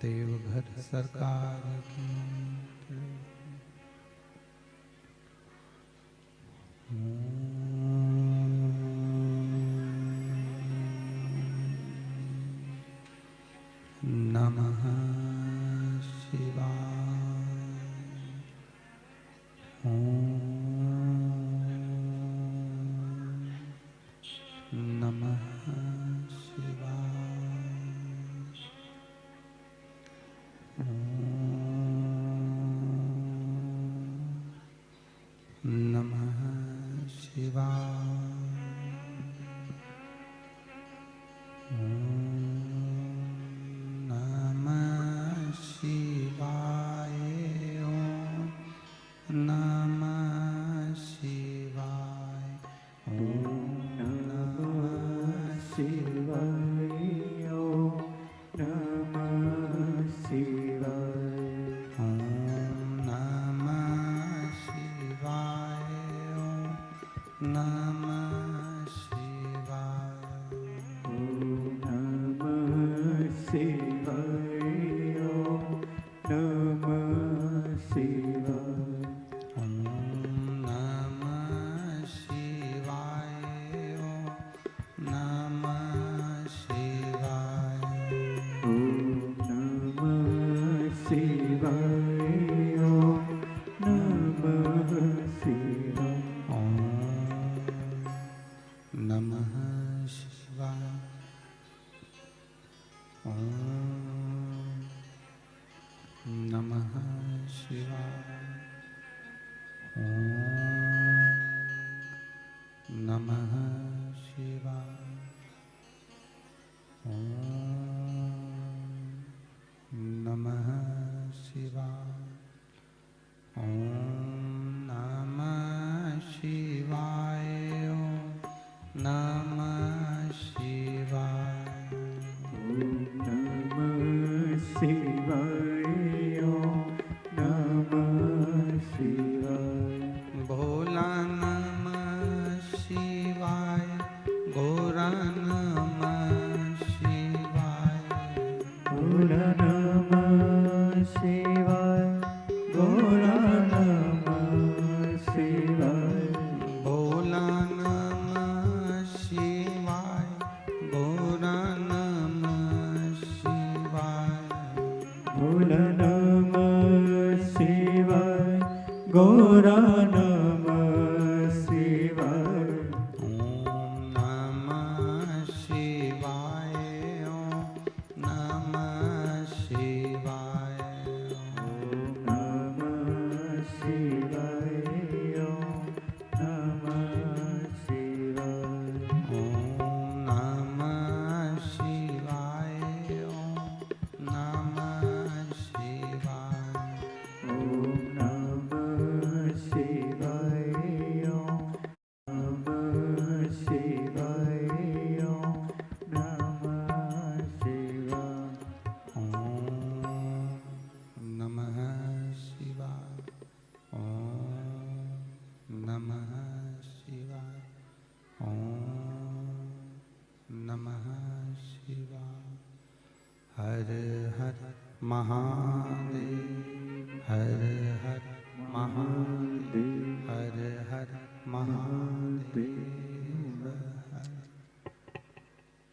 देवघर सरकार की। नमः शिवाय। नमः शिवाय। नमः शिवाय। नमः शिवाय। नमः शिवाय। नमः शिवाय। नमः शिवाय। नमः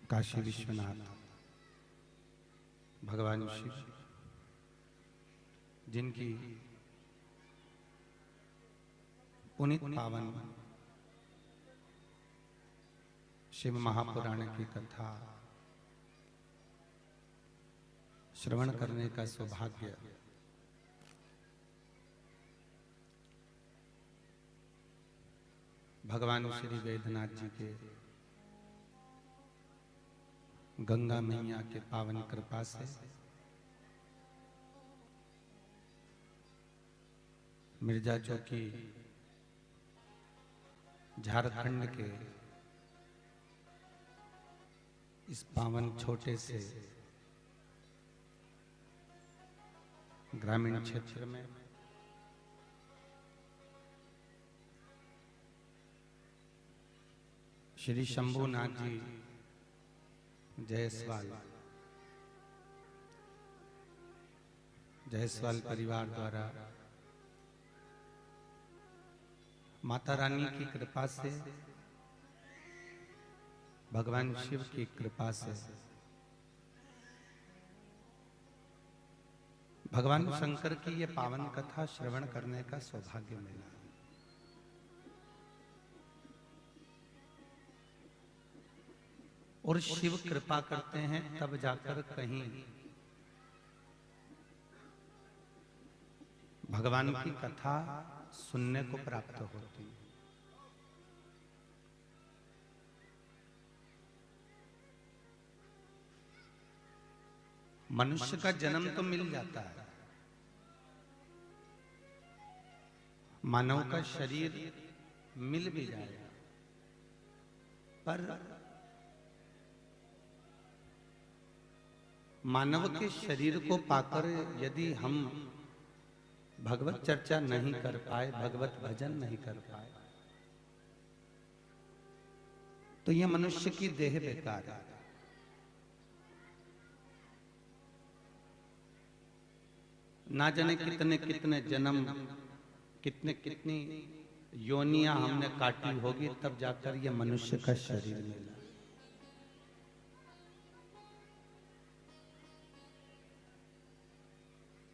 काशी विश्वनाथ भगवान शिव, जिनकी पुनीत पावन शिव महापुराण की कथा श्रवण करने का सौभाग्य भगवान श्री वैद्यनाथ जी के गंगा मैया के पावन कृपा से मिर्जा चौकी झारखंड के इस पावन छोटे से ग्रामीण क्षेत्र में श्री शंभुनाथ जी जायसवाल जायसवाल परिवार द्वारा माता रानी की कृपा से, भगवान शिव की कृपा से भगवान शंकर की ये पावन कथा श्रवण करने का सौभाग्य मिला। और शिव कृपा करते हैं तब जाकर कहीं भगवान की कथा सुनने को प्राप्त होती है। मनुष्य का जन्म तो मिल जाता है, मानव का शरीर मिल भी जाएगा, पर मानव के शरीर को पाकर यदि हम भगवत चर्चा नहीं कर पाए, भगवत भजन नहीं कर पाए, तो यह मनुष्य की देह बेकार है। ना जाने कितने कितने जन्म, कितने कितनी योनियां हमने काटी होगी, तब जाकर यह मनुष्य का शरीर मिला।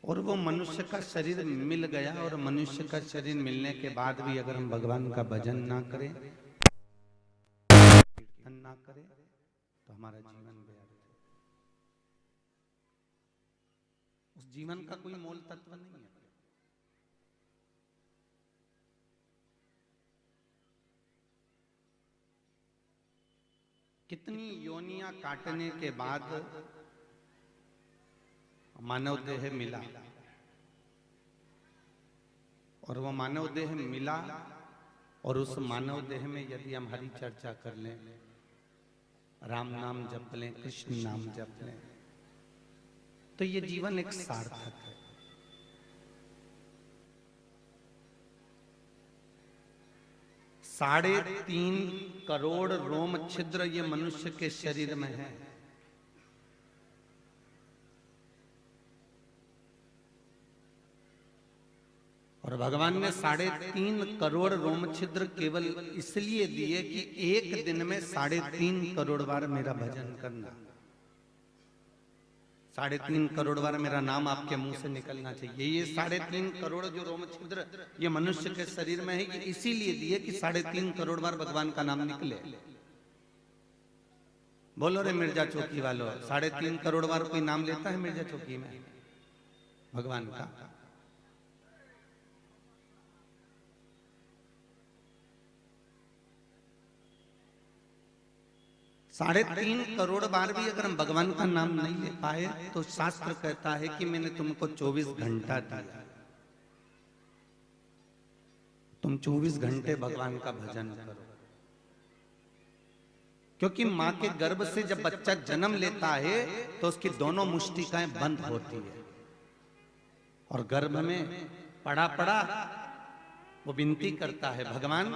और वो मनुष्य का शरीर मिल गया, और मनुष्य का शरीर मिलने के बाद भी अगर हम भगवान का भजन ना करें, कीर्तन ना करें, तो हमारा जीवन व्यर्थ है। उस जीवन का कोई मोल तत्व नहीं है। कितनी योनियां काटने के बाद मानव देह मिला, और वो मानव देह मिला, और उस मानव देह में यदि हम हरि चर्चा कर लें, राम नाम जप लें, कृष्ण नाम जप लें, तो ये जीवन एक सार्थक है। साढ़े 3 करोड़ रोम छिद्र ये मनुष्य के शरीर में है। और भगवान ने 3.5 करोड़ रोम छिद्र केवल इसलिए दिए कि एक दिन में 3.5 करोड़ बार मेरा भजन करना, 3.5 करोड़ बार मेरा नाम आपके मुंह से निकलना चाहिए। ये 3.5 करोड़ जो रोम छिद्र ये मनुष्य के शरीर में है, ये इसीलिए दिए कि 3.5 करोड़ बार भगवान का नाम निकले। बोलो रे मिर्जा चौकी वालों, 3.5 करोड़ बार कोई नाम लेता है मिर्जा चौकी में भगवान का? 3.5 करोड़ बार भी अगर हम भगवान का नाम नहीं ले पाए, तो शास्त्र कहता है कि मैंने तुमको 24 घंटा दिया, तुम 24 घंटे भगवान का भजन करो। क्योंकि माँ के गर्भ से जब बच्चा जन्म लेता है तो उसकी दोनों मुष्टिकाएं बंद होती है, और गर्भ में पड़ा पड़ा वो विनती करता है, भगवान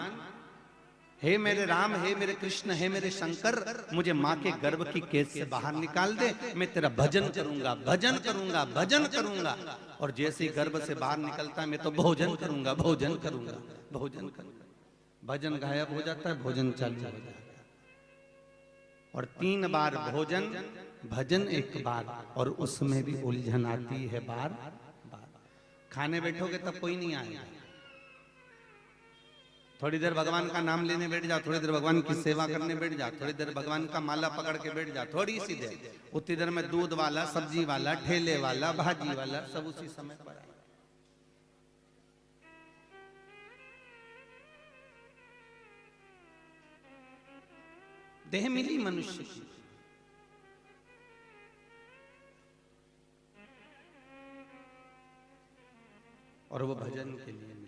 हे मेरे राम, हे मेरे कृष्ण, हे मेरे शंकर, मुझे माँ के गर्भ की कैद से बाहर निकाल दे, मैं तेरा भजन करूंगा, भजन करूंगा, भजन करूंगा। और जैसे ही गर्भ से बाहर निकलता है, मैं तो भोजन करूंगा, भोजन करूंगा, भोजन करूंगा। भजन गायब हो जाता है, भोजन चालू हो जाता है। और 3 बार भोजन, भजन 1 बार, और उसमें भी उलझन आती है बार बार। खाने बैठोगे तब कोई नहीं आएगा, थोड़ी देर भगवान का नाम लेने बैठ जा, थोड़ी देर भगवान की सेवा करने बैठ जा, थोड़ी देर भगवान का माला पकड़ के बैठ जा, थोड़ी सी देर, उतनी देर में दूध वाला, सब्जी वाला, ठेले वाला, भाजी वाला सब उसी समय पर आए। देह मिली मनुष्य की, और वो भजन के लिए मिली।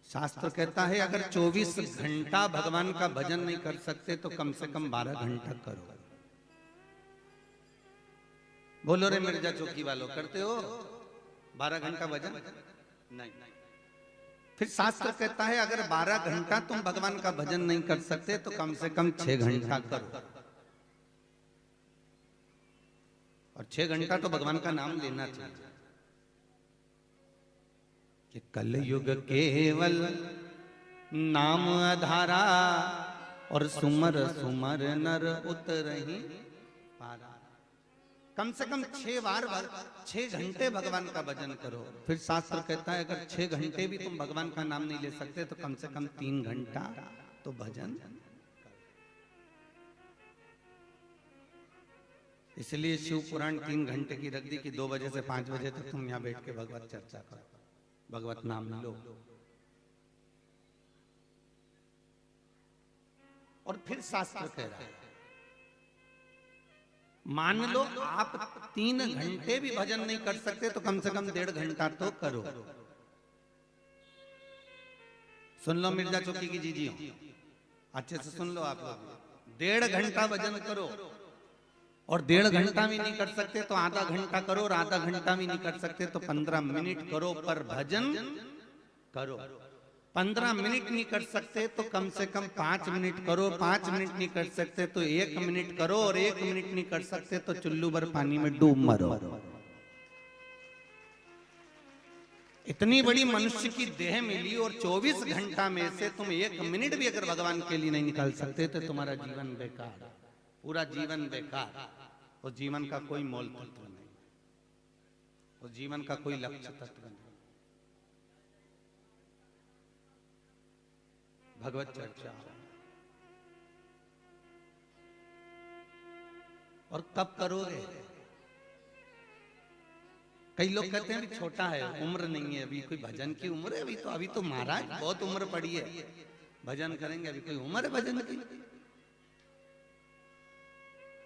शास्त्र कहता है अगर 24 घंटा भगवान का भजन नहीं कर सकते तो कम से कम 12 घंटा करो। बोलो रे मिर्जा चौकी वालों, करते हो 12 घंटा भजन? नहीं। फिर शास्त्र कहता है अगर 12 घंटा तुम भगवान का भजन नहीं कर सकते तो कम से कम 6 घंटा करो। और 6 घंटा तो भगवान का नाम लेना चाहिए कि कलयुग केवल नाम आधारा और सुमर सुमर नर उतरहि पारा। कम से कम 6 बार 6 घंटे भगवान का भजन करो। फिर शास्त्र कहता है अगर 6 घंटे भी तुम भगवान का नाम नहीं ले सकते तो कम से कम 3 घंटा तो भजन। इसलिए शिव पुराण 3 घंटे की रख दी कि 2 बजे से 5 बजे तक तुम यहाँ बैठ के भगवत चर्चा करो, भगवत नाम लो। और फिर शास्त्र कह रहा है मान लो आप 3 घंटे भी भजन नहीं कर सकते तो कम से कम 1.5 घंटा तो करो। सुन लो मिर्जा चौकी की जीजी, अच्छे से सुन लो आप लोग। 1.5 घंटा भजन करो और 1.5 घंटा भी नहीं कर सकते तो आधा घंटा करो और आधा घंटा भी नहीं कर सकते तो 15 मिनट करो, पर भजन करो। 15 मिनट नहीं कर सकते तो कम से कम 5 मिनट करो, 5 मिनट नहीं कर सकते तो 1 मिनट करो और 1 मिनट नहीं कर सकते तो चुल्लू भर पानी में डूब मरो। इतनी बड़ी मनुष्य की देह मिली और 24 घंटा में से तुम 1 मिनट भी अगर भगवान के लिए नहीं निकाल सकते तो तुम्हारा जीवन बेकार, पूरा जीवन बेकार। उस जीवन का कोई मोल तत्व नहीं, उस जीवन का कोई लक्ष्य तत्व नहीं। भगवत चर्चा और कब करोगे? कई लोग कहते हैं अभी छोटा है, उम्र नहीं है, अभी कोई भजन की उम्र है, अभी तो महाराज बहुत उम्र पड़ी है, भजन करेंगे, अभी कोई उम्र है भजन की?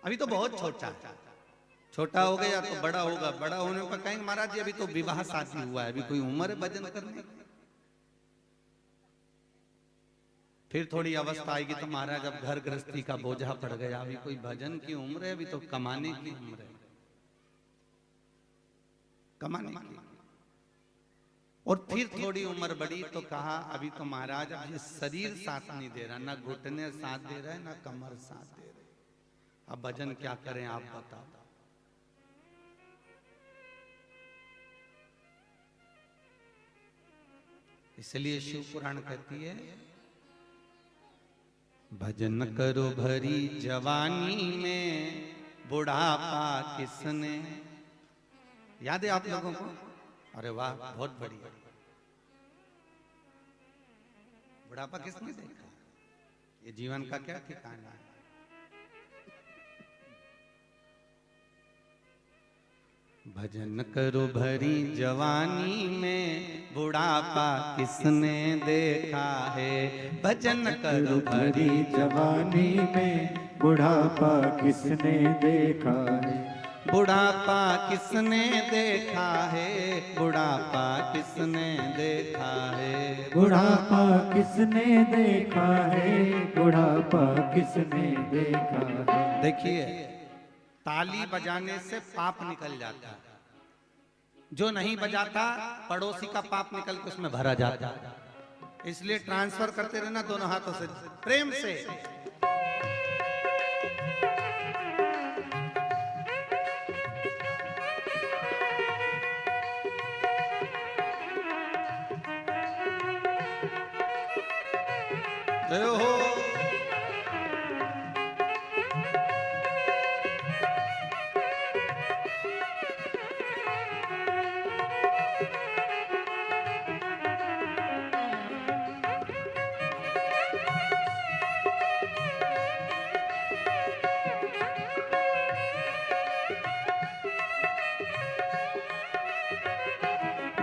अभी तो बहुत छोटा है। छोटा हो गया तो बड़ा होगा, बड़ा होने पर कहेंगे महाराज जी अभी तो विवाह शादी हुआ है, अभी कोई उम्र है भजन करने की? फिर थोड़ी अवस्था आएगी तो महाराज अब घर गृहस्थी का बोझा पड़ गया, अभी कोई भजन की उम्र है, अभी तो कमाने की उम्र है, कमाने की। और फिर थोड़ी उम्र बढ़ी तो कहा अभी तो महाराज अब ये शरीर साथ नहीं दे रहा, ना घुटने साथ दे रहा है, ना कमर साथ दे रहे, अब भजन क्या करें आप बताओ। इसलिए शिव पुराण कहती है भजन करो भरी जवानी में बुढ़ापा किसने। याद है आप लोगों को? अरे वाह बहुत बढ़िया। बुढ़ापा किसने देखा? ये जीवन का क्या ठिकाना है? भजन करो भरी जवानी में बुढ़ापा किसने देखा है। भजन करो भरी जवानी में बुढ़ापा किसने देखा है। बुढ़ापा किसने देखा है, बुढ़ापा किसने देखा है। बुढ़ापा किसने देखा है, बुढ़ापा किसने देखा है। देखिए ताली बजाने से पाप निकल जाता है, जो नहीं बजाता पड़ोसी का पाप निकल के उसमें भरा जाता है। इसलिए ट्रांसफर करते रहना दोनों हाथों से प्रेम से। जय हो।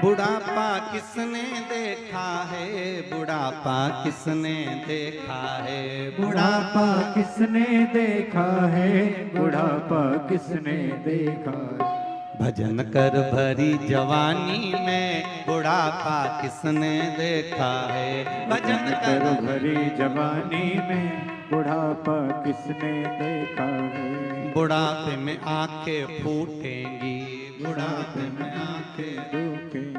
बुढ़ापा किसने देखा है, बुढ़ापा किसने देखा है। बुढ़ापा किसने देखा है, बुढ़ापा किसने देखा है। भजन कर भरी जवानी में बुढ़ापा किसने देखा है। भजन कर भरी जवानी में बुढ़ापा किसने देखा है। बुढ़ापे में आंखें फूटेंगी, बुढ़ापे में आंखें फूटेंगी।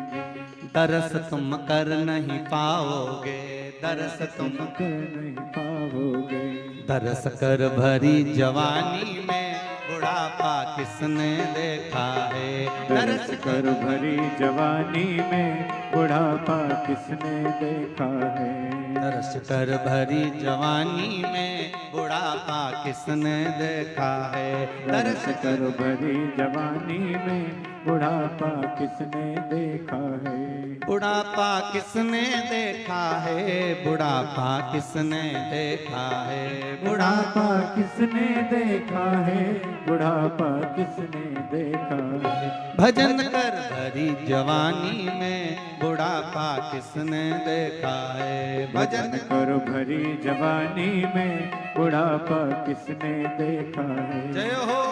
दरस तुम कर नहीं पाओगे, दरस तुम कर नहीं पाओगे। दरस कर भरी जवानी में बुढ़ापा किसने देखा है। तरस कर भरी जवानी में बुढ़ापा किसने देखा है। तरस कर भरी जवानी में बुढ़ापा किसने देखा है। तरस कर भरी जवानी में बुढ़ापा किसने देखा है। बुढ़ापा किसने देखा है। बुढ़ापा किसने देखा है। बुढ़ापा किसने देखा है। बुढ़ापा किसने देखा है। भजन कर भरी जवानी में बुढ़ापा किसने देखा है। भजन कर भरी जवानी में बुढ़ापा किसने देखा है। जय हो।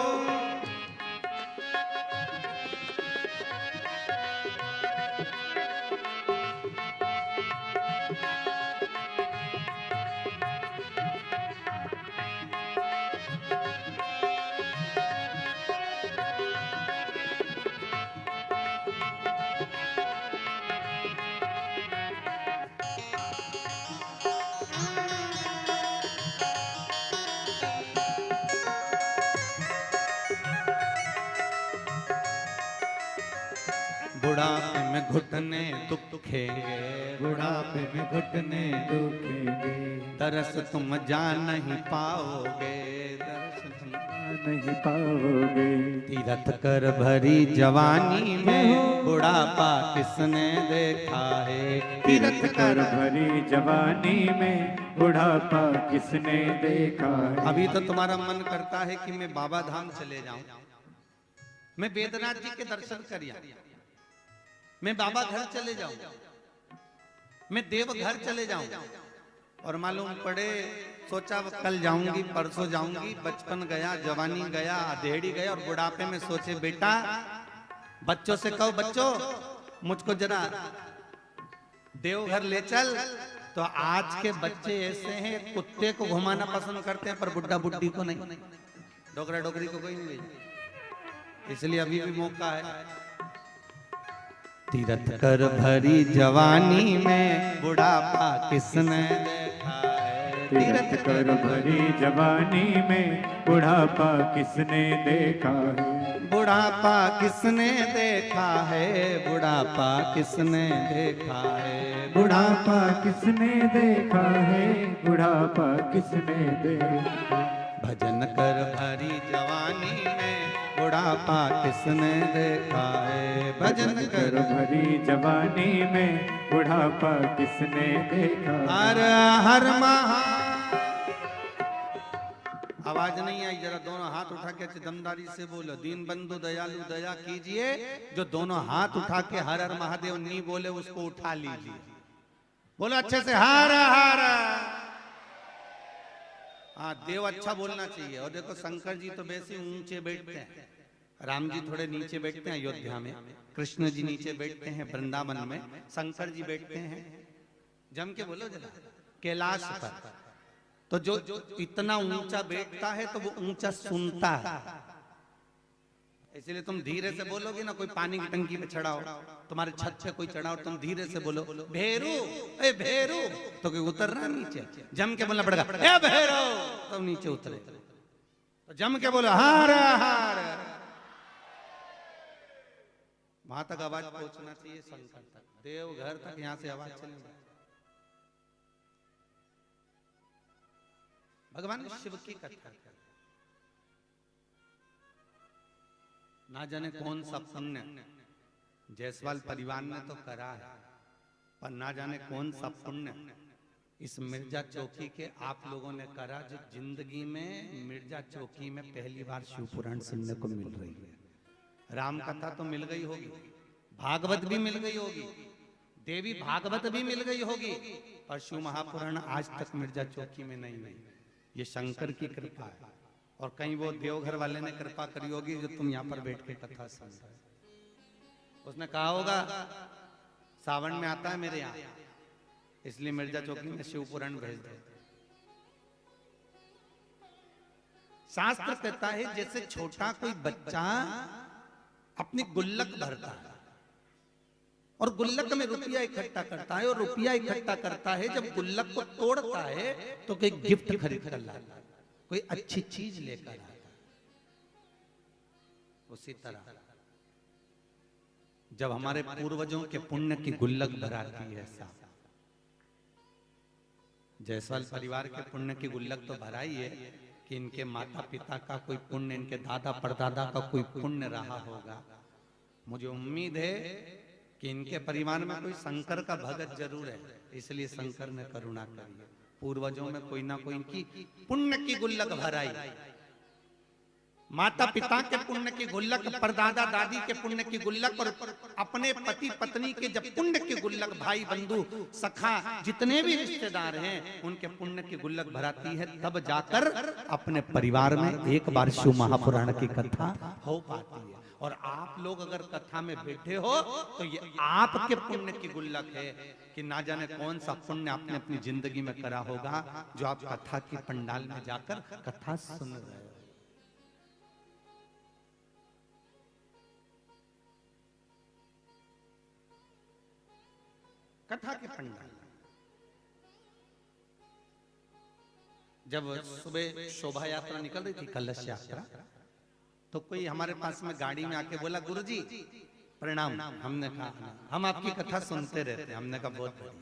बुढ़ापे में घुटने दुखेंगे। बुढ़ापे में घुटने दुखेंगे। तरस तुम जान नहीं पाओगे। तरस तुम नहीं पाओगे। तीरथ कर भरी जवानी में बुढ़ापा किसने देखा है। तीरथ कर भरी जवानी में बुढ़ापा किसने देखा है। अभी तो तुम्हारा मन करता है कि मैं बाबा धाम चले जाऊं, मैं वेदनाथ जी के दर्शन करिया, मैं बाबा घर चले जाऊं, मैं देव घर चले जाऊं, और मालूम पड़े सोचा कल जाऊंगी परसों जाऊंगी, बचपन गया जवानी गया अधेड़ी गया, और बुढ़ापे में सोचे बेटा बच्चों से कहो बच्चों मुझको जरा देवघर ले चल। तो आज के बच्चे ऐसे हैं कुत्ते को घुमाना पसंद करते हैं पर बुड्ढा बुड्ढी को नहीं, डोकरा डोकरी को कोई नहीं भेजा, इसलिए अभी भी मौका है। तीरथ कर भरी जवानी में बुढ़ापा किसने देखा है। तीरथ कर भरी जवानी में बुढ़ापा किसने देखा है। बुढ़ापा किसने देखा है। बुढ़ापा किसने देखा है। बुढ़ापा किसने देखा है। बुढ़ापा किसने देखा। भजन कर भरी जवानी में बुढ़ापा किसने देखा है। भजन कर भरी जवानी में बुढ़ापा किसने देखा। हर हर महा। आवाज नहीं आई, जरा दोनों हाथ उठा के दमदारी से बोलो। दीन बंधु दयालु दया कीजिए। जो दोनों हाथ उठा के हर हर महादेव नहीं बोले उसको उठा लीजिए। बोलो अच्छे से हर हर। हाँ देव अच्छा बोलना चाहिए। और देखो शंकर जी तो वैसे ऊंचे बैठते हैं, राम जी थोड़े नीचे बैठते हैं अयोध्या में, कृष्ण जी नीचे बैठते हैं वृंदावन में, शंकर जी बैठते हैं जम के बोलो जरा कैलाश पर। तो जो इतना ऊंचा बैठता है तो वो ऊंचा सुनता है, इसलिए तुम धीरे से बोलोगे ना। कोई पानी की टंकी पे चढ़ाओ, तुम्हारे छत पे कोई चढ़ाओ, तुम धीरे से बोलो भेरू ए भेरू, तो कोई उतरना नीचे, जम के बोलना पड़ेगा ए भेरू, तो नीचे उतरे। तो जम के बोलो हार हार। वहां तक आवाज पहुंचना चाहिए, शंकर तक, देवघर तक, यहां से आवाज चलेगी। भगवान शिव की कथा ना जाने कौन सा पुण्य जायसवाल परिवार ने तो करा है, पर ना जाने कौन सा पुण्य इस मिर्जा चौकी के आप लोगों ने करा, जो जिंदगी में मिर्जा चौकी में पहली बार शिव पुराण सुनने को मिल रही है। राम कथा तो मिल गई होगी, भागवत भी मिल गई होगी, देवी भागवत भी मिल गई होगी, पर शिव महापुराण आज तक मिर्जा चौकी में नहीं हुई। ये शंकर की कृपा है, और कहीं वो देवघर वाले ने कृपा करी होगी जो तुम यहाँ पर बैठ के कथा सुन रहे हो। उसने कहा होगा सावन में आता है मेरे यहाँ, इसलिए मिर्जा चौकी में शिव पुराण भेज दो। शास्त्र कहता है जैसे छोटा कोई बच्चा अपनी गुल्लक भरता है और गुल्लक में रुपया इकट्ठा करता है, और रुपया इकट्ठा करता है, जब गुल्लक को तोड़ता है तो कोई गिफ्ट खरीद कर लाता है, कोई अच्छी चीज लेकर आता है। उसी तरह जब हमारे पूर्वजों के पुण्य की गुल्लक भराती है साहब, जायसवाल परिवार के पुण्य की गुल्लक तो भरा ही है कि इनके माता पिता का कोई पुण्य, इनके दादा परदादा का कोई पुण्य रहा होगा। मुझे उम्मीद है कि इनके परिवार में कोई शंकर का भगत जरूर है, इसलिए शंकर ने करुणा करी है। पूर्वजों में कोई ना कोई इनकी पुण्य की गुल्लक भराई, माता पिता के पुण्य की गुल्लक, परदादा दादी के पुण्य की गुल्लक, और अपने पति पत्नी के जब पुण्य की गुल्लक, भाई बंधु सखा जितने भी रिश्तेदार हैं उनके पुण्य की गुल्लक भराती है, तब जाकर अपने परिवार में एक बार शिव महापुराण की कथा हो पाती है। और आप लोग अगर कथा में बैठे हो तो ये आपके पुण्य की गुल्लक है कि ना जाने कौन सा पुण्य आपने अपनी जिंदगी में करा होगा जो आप कथा की पंडाल में जाकर कथा सुन रहे हो। कथा के पंडाल जब सुबह शोभा यात्रा निकल रही थी, कलश यात्रा, तो कोई हमारे पास में गाड़ी में आके बोला, गुरुजी प्रणाम। हमने कहा हम आपकी कथा सुनते रहते हैं। हमने कहा बहुत बढ़िया।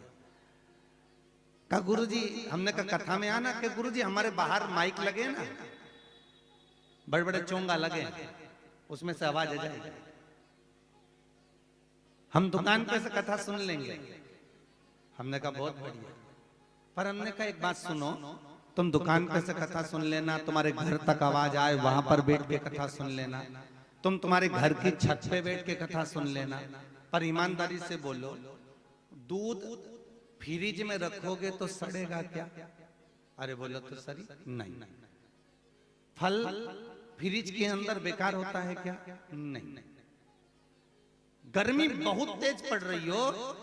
कहा गुरुजी, हमने कहा कथा में आना कि गुरुजी हमारे बाहर माइक लगे ना, बड़े बड़े चोंगा लगे, उसमें से आवाज आ जाएगी, हम दुकान पे से कथा सुन लेंगे। हमने कहा बहुत बढ़िया। पर हमने कहा एक बात सुनो, तुम दुकान पे से कथा सुन लेना, तुम्हारे घर तक आवाज आए वहां पर बैठ के कथा सुन लेना, तुम तुम्हारे घर की छत पे बैठ के कथा सुन लेना, पर ईमानदारी से बोलो, दूध फ्रिज में रखोगे तो सड़ेगा क्या? अरे बोलो तो सही नहीं। फल फ्रिज के अंदर बेकार होता है क्या? नहीं। गर्मी बहुत तेज पड़ रही हो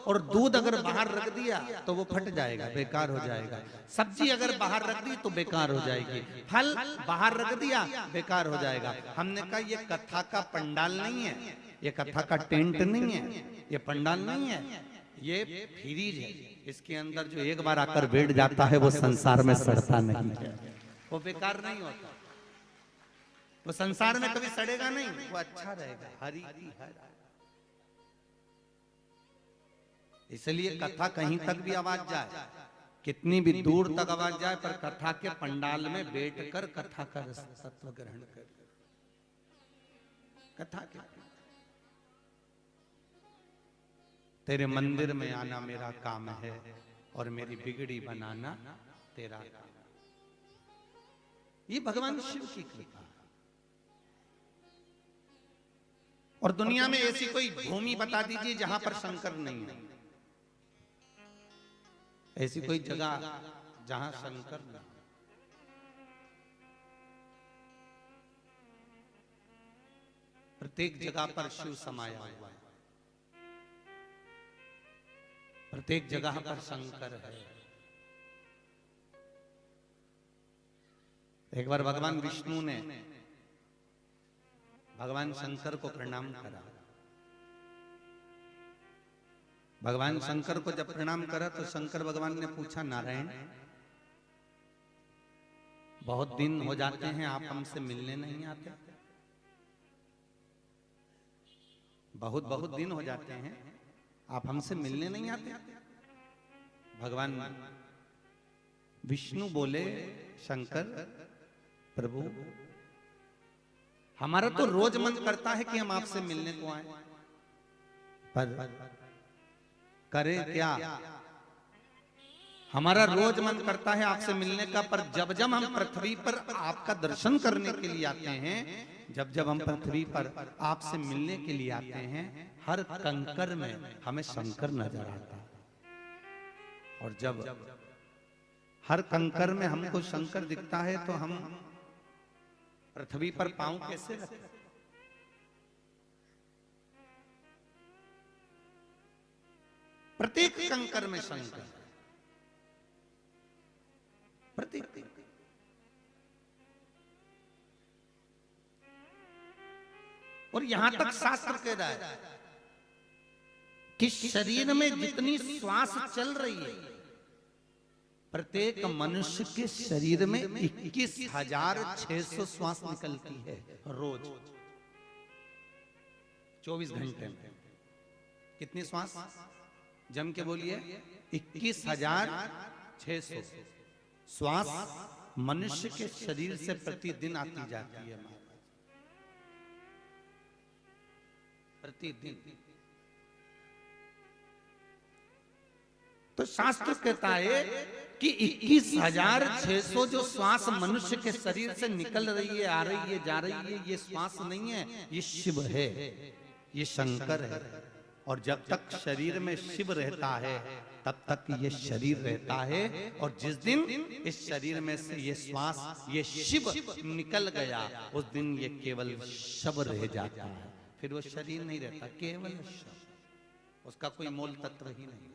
और दूध अगर बाहर रख दिया तो वो फट जाएगा, बेकार हो जाएगा। सब्जी अगर बाहर रख दी तो बेकार हो जाएगी, फल बाहर रख दिया बेकार हो जाएगा। हमने कहा ये कथा का पंडाल नहीं है, ये कथा का टेंट नहीं है, ये पंडाल नहीं है, ये फ्रिज है। इसके अंदर जो एक बार आकर बैठ जाता है वो संसार में सड़ता नहीं है, वो बेकार नहीं होता, वो संसार में कभी सड़ेगा नहीं, वो अच्छा रहेगा, हरी की हर। इसलिए कथा कहीं तक भी आवाज जाए, कितनी भी दूर तक आवाज जाए, पर कथा के पंडाल में बैठकर कथा का तत्व ग्रहण कर। कथा के तेरे मंदिर में आना मेरा काम है और मेरी बिगड़ी बनाना तेरा काम। ये भगवान शिव की कृपा। और दुनिया में ऐसी कोई भूमि बता दीजिए जहां पर शंकर नहीं है, ऐसी कोई जगह जहां शंकर नहीं। प्रत्येक जगह पर शिव समाया हुआ है, प्रत्येक जगह पर शंकर है। एक बार भगवान विष्णु ने भगवान शंकर को प्रणाम करा। भगवान शंकर को जब प्रणाम करा तो शंकर भगवान ने पूछा, नारायण बहुत दिन हो जाते हैं आप हमसे मिलने नहीं आते, बहुत दिन हो जाते हैं आप हमसे मिलने नहीं आते। भगवान विष्णु बोले, शंकर प्रभु हमारा तो रोज मन करता है कि हम आपसे मिलने को आए, पर करे क्या? हमारा रोज मन करता है आपसे मिलने का, पर जब जब हम पृथ्वी पर आपका दर्शन करने के लिए आते हैं, जब जब हम पृथ्वी पर आपसे मिलने के लिए आते हैं, हर कंकर में हमें शंकर नजर आता है। और जब हर कंकर में हमको शंकर दिखता है तो हम पृथ्वी पर पांव कैसे रखें? प्रत्येक कंकर में शंकर, प्रत्येक। और यहां तक शास्त्र कह रहा है कि शरीर में जितनी श्वास चल रही है, प्रत्येक मनुष्य के शरीर में 21,600 श्वास निकलती है रोज। 24 घंटे में कितनी श्वास? जम के बोलिए, 21,600 श्वास मनुष्य के शरीर से प्रतिदिन आती जाती है प्रतिदिन। तो शास्त्र कहता है कि 21,600 जो श्वास मनुष्य के शरीर से निकल रही है, आ रही है, जा रही है, ये श्वास नहीं है, ये शिव है, ये शंकर है। और जब तक शरीर में शिव रहता है तब तक ये शरीर रहता है। और जिस दिन इस शरीर में से ये श्वास, ये शिव निकल गया, उस दिन ये केवल शव रह जाता है। फिर वो शरीर नहीं रहता, केवल शव। उसका कोई मूल तत्व ही नहीं,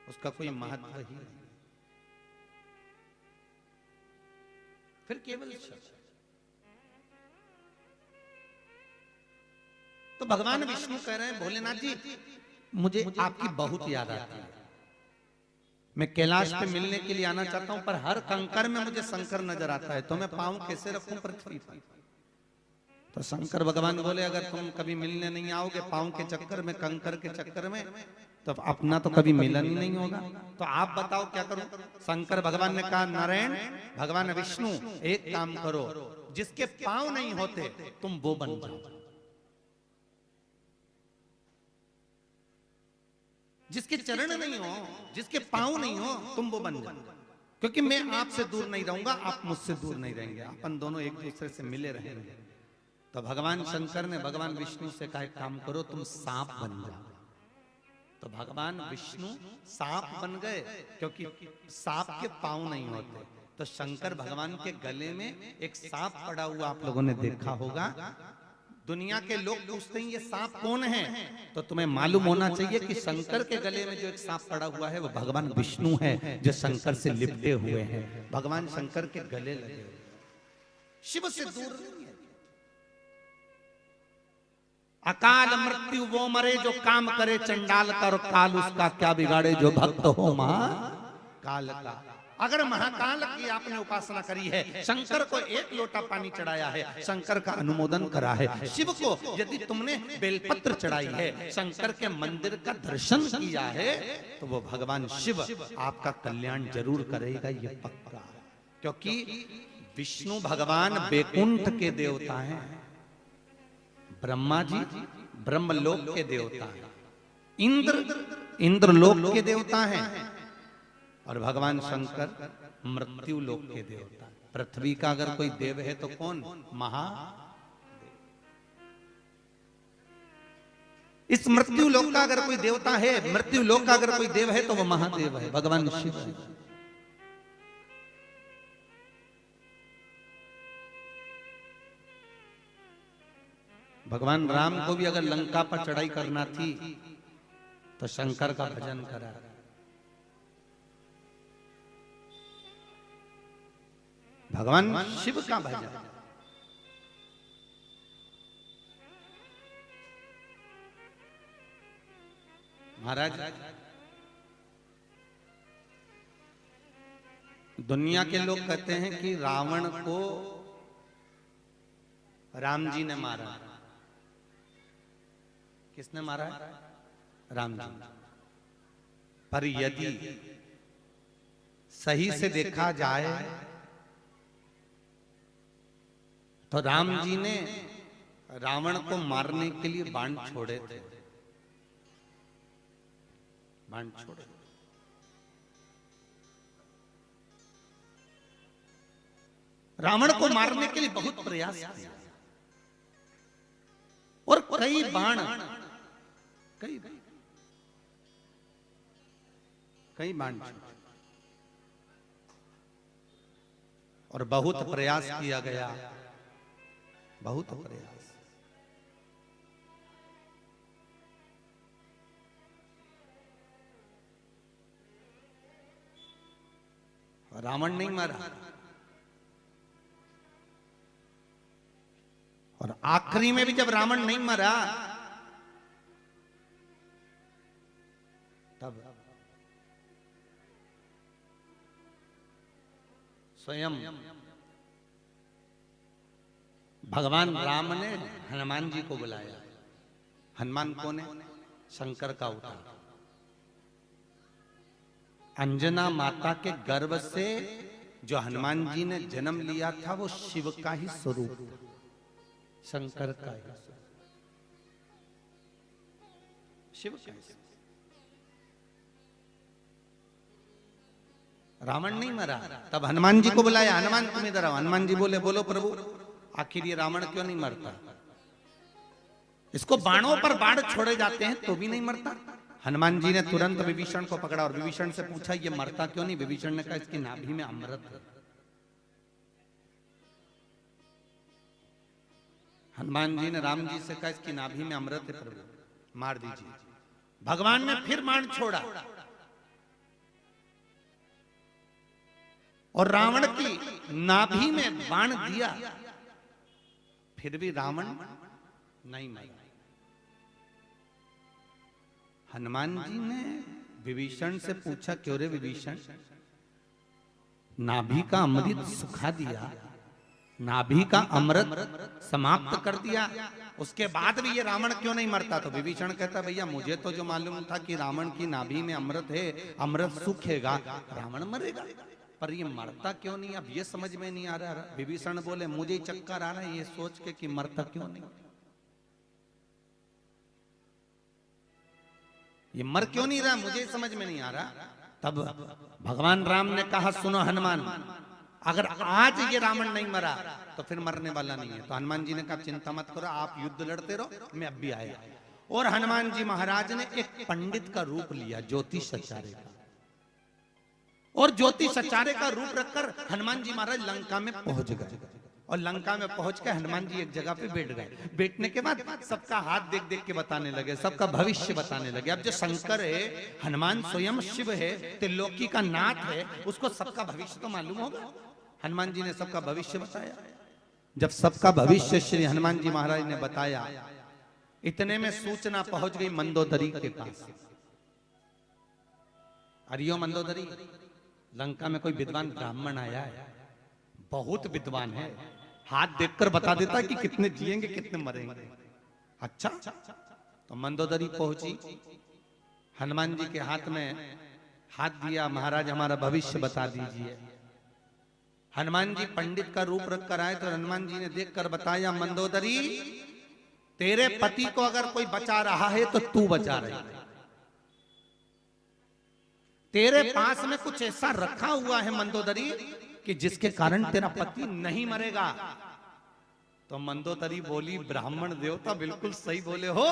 उसका कोई महत्व ही नहीं, फिर केवल शव। तो भगवान विष्णु कह रहे हैं, भोलेनाथ जी मुझे आपकी बहुत याद आती है, मैं कैलाश पे मिलने के लिए आना चाहता हूं, पर हर कंकर में मुझे शंकर नजर आता है, तो मैं पांव कैसे रखूं पृथ्वी पर? तो शंकर भगवान बोले, अगर तुम कभी मिलने नहीं आओगे पांव के चक्कर में, कंकर के चक्कर में, तो अपना तो कभी मिलन ही नहीं होगा। तो आप बताओ क्या करूं? शंकर भगवान ने कहा, नारायण भगवान विष्णु एक काम करो, जिसके पांव नहीं होते तुम वो बन जाओ, जिसके चरण नहीं हो, जिसके पांव नहीं हो, तुम वो बन जाओ। क्योंकि मैं आपसे दूर नहीं रहूंगा, आप मुझसे दूर नहीं रहेंगे, अपन दोनों एक दूसरे से मिले रहेंगे। तो भगवान शंकर ने भगवान विष्णु से कहा, काम करो तुम सांप बन जाओ। तो भगवान विष्णु सांप बन गए, क्योंकि सांप के पांव नहीं होते। तो शंकर भगवान के गले में एक सांप पड़ा हुआ आप लोगों ने देखा होगा। दुनिया के लोग पूछते हैं ये सांप कौन है, तो तुम्हें मालूम होना चाहिए कि शंकर के गले में जो एक सांप पड़ा हुआ है वो भगवान विष्णु है, जो शंकर से लिपटे हुए हैं। भगवान शंकर के गले लगे हुए, शिव से दूर नहीं है। अकाल मृत्यु वो मरे जो काम करे चंडाल का, और काल उसका क्या बिगाड़े जो भक्त हो महाकाल का। अगर महाकाल की आपने उपासना करी है, शंकर को एक लोटा पानी चढ़ाया है, शंकर का अनुमोदन करा है, शिव को यदि तुमने बेलपत्र चढ़ाई है, शंकर के मंदिर का दर्शन किया है, तो वो भगवान शिव आपका कल्याण जरूर करेगा, ये पक्का। क्योंकि विष्णु भगवान बैकुंठ के देवता हैं, ब्रह्मा जी ब्रह्मलोक के देवता हैं, इंद्रलोक के देवता हैं, और भगवान शंकर मृत्यु लोक के देवता। पृथ्वी का अगर कोई देव है तो कौन? महादेव। इस मृत्यु लोक का अगर कोई देवता है, मृत्यु लोक का अगर कोई देव है तो वो महादेव है, भगवान शिव है। भगवान राम को भी अगर लंका पर चढ़ाई करना थी तो शंकर का भजन करा। भगवान शिव का भजन। महाराज दुनिया के लोग कहते हैं कि रावण को राम जी ने मारा। किसने मारा है? राम जी। पर यदि सही से देखा जाए तो राम जी ने रावण को मारने के लिए बाण छोड़े थे, बाण छोड़े। रावण को मारने के लिए बहुत प्रयास किया और कई बाण और बहुत प्रयास किया गया, बहुत प्रयास। रावण नहीं मारा, और आखिरी में भी जब रावण नहीं मरा तब स्वयं भगवान राम ने हनुमान जी को बुलाया हनुमान कौन है? शंकर का अवतार। अंजना माता के गर्भ से जो हनुमान जी ने जन्म लिया था वो शिव का ही स्वरूप था, शंकर का ही शिव का ही। रावण नहीं मरा, तब हनुमान जी को बुलाया, हनुमान तुम इधर आओ। हनुमान जी बोले, बोलो प्रभु, आखिर ये रावण क्यों नहीं मरता? इसको बाणों पर बाण छोड़े जाते हैं तो भी नहीं मरता। हनुमान जी ने तुरंत विभीषण को पकड़ा और विभीषण से पूछा, ये मरता क्यों नहीं? विभीषण ने कहा, इसकी नाभि में अमृत है। हनुमान जी ने राम जी से कहा, इसकी नाभि में अमृत है प्रभु, मार दीजिए। भगवान ने फिर बाण छोड़ा और रावण की नाभि में बाण दिया, फिर भी रावण नहीं मरा। हनुमान जी ने विभीषण से पूछा, क्यों रे विभीषण, नाभि का अमृत सुखा दिया, नाभि का अमृत समाप्त कर दिया, उसके बाद भी ये रावण क्यों नहीं मरता? तो विभीषण कहता, भैया मुझे तो जो मालूम था कि रावण की नाभि में अमृत है, अमृत सूखेगा, रावण मरेगा, पर ये मरता क्यों नहीं? अब ये समझ में नहीं आ रहा। विभीषण बोले, मुझे चक्कर आ रहा है ये सोच के कि मरता क्यों नहीं, ये मर क्यों नहीं रहा, मुझे समझ में नहीं आ रहा। तब भगवान राम ने कहा, सुनो हनुमान, अगर आज ये रावण नहीं मरा तो फिर मरने वाला नहीं है। तो हनुमान जी ने कहा, चिंता मत करो, आप युद्ध लड़ते रहो, मैं अब भी आया। और हनुमान जी महाराज ने एक पंडित का रूप लिया, ज्योतिष सचारे का, और ज्योतिष सचारे का रूप रखकर हनुमान जी महाराज लंका में पहुंच गए। और लंका में पहुंच के हनुमान जी एक जगह पे बैठ गए। बैठने के बाद सबका हाथ देख देख के बताने लगे, सबका भविष्य बताने लगे। अब जो शंकर है, हनुमान स्वयं शिव है, त्रिलोकी का नाथ है, उसको सबका भविष्य तो मालूम होगा। हनुमान जी ने सबका भविष्य बताया। जब सबका भविष्य श्री हनुमान जी महाराज ने बताया, इतने में सूचना पहुंच गई मंदोदरी के पास। अरियो मंदोदरी, लंका में कोई विद्वान ब्राह्मण आया है, बहुत विद्वान है, हाथ देखकर बता देता है कि कितने जिएंगे कितने मरेंगे। अच्छा, तो मंदोदरी पहुंची, हनुमान जी के हाथ में हाथ दिया, महाराज हमारा भविष्य बता दीजिए। हनुमान जी पंडित का रूप रख कर आए तो हनुमान जी ने देखकर बताया, मंदोदरी तेरे पति को अगर कोई बचा रहा है तो तू बचा रही है, तेरे पास में कुछ ऐसा रखा हुआ है मंदोदरी कि जिसके कारण तेरा पति नहीं मरेगा। तो मंदोदरी बोली, ब्राह्मण देवता बिल्कुल सही बोले हो,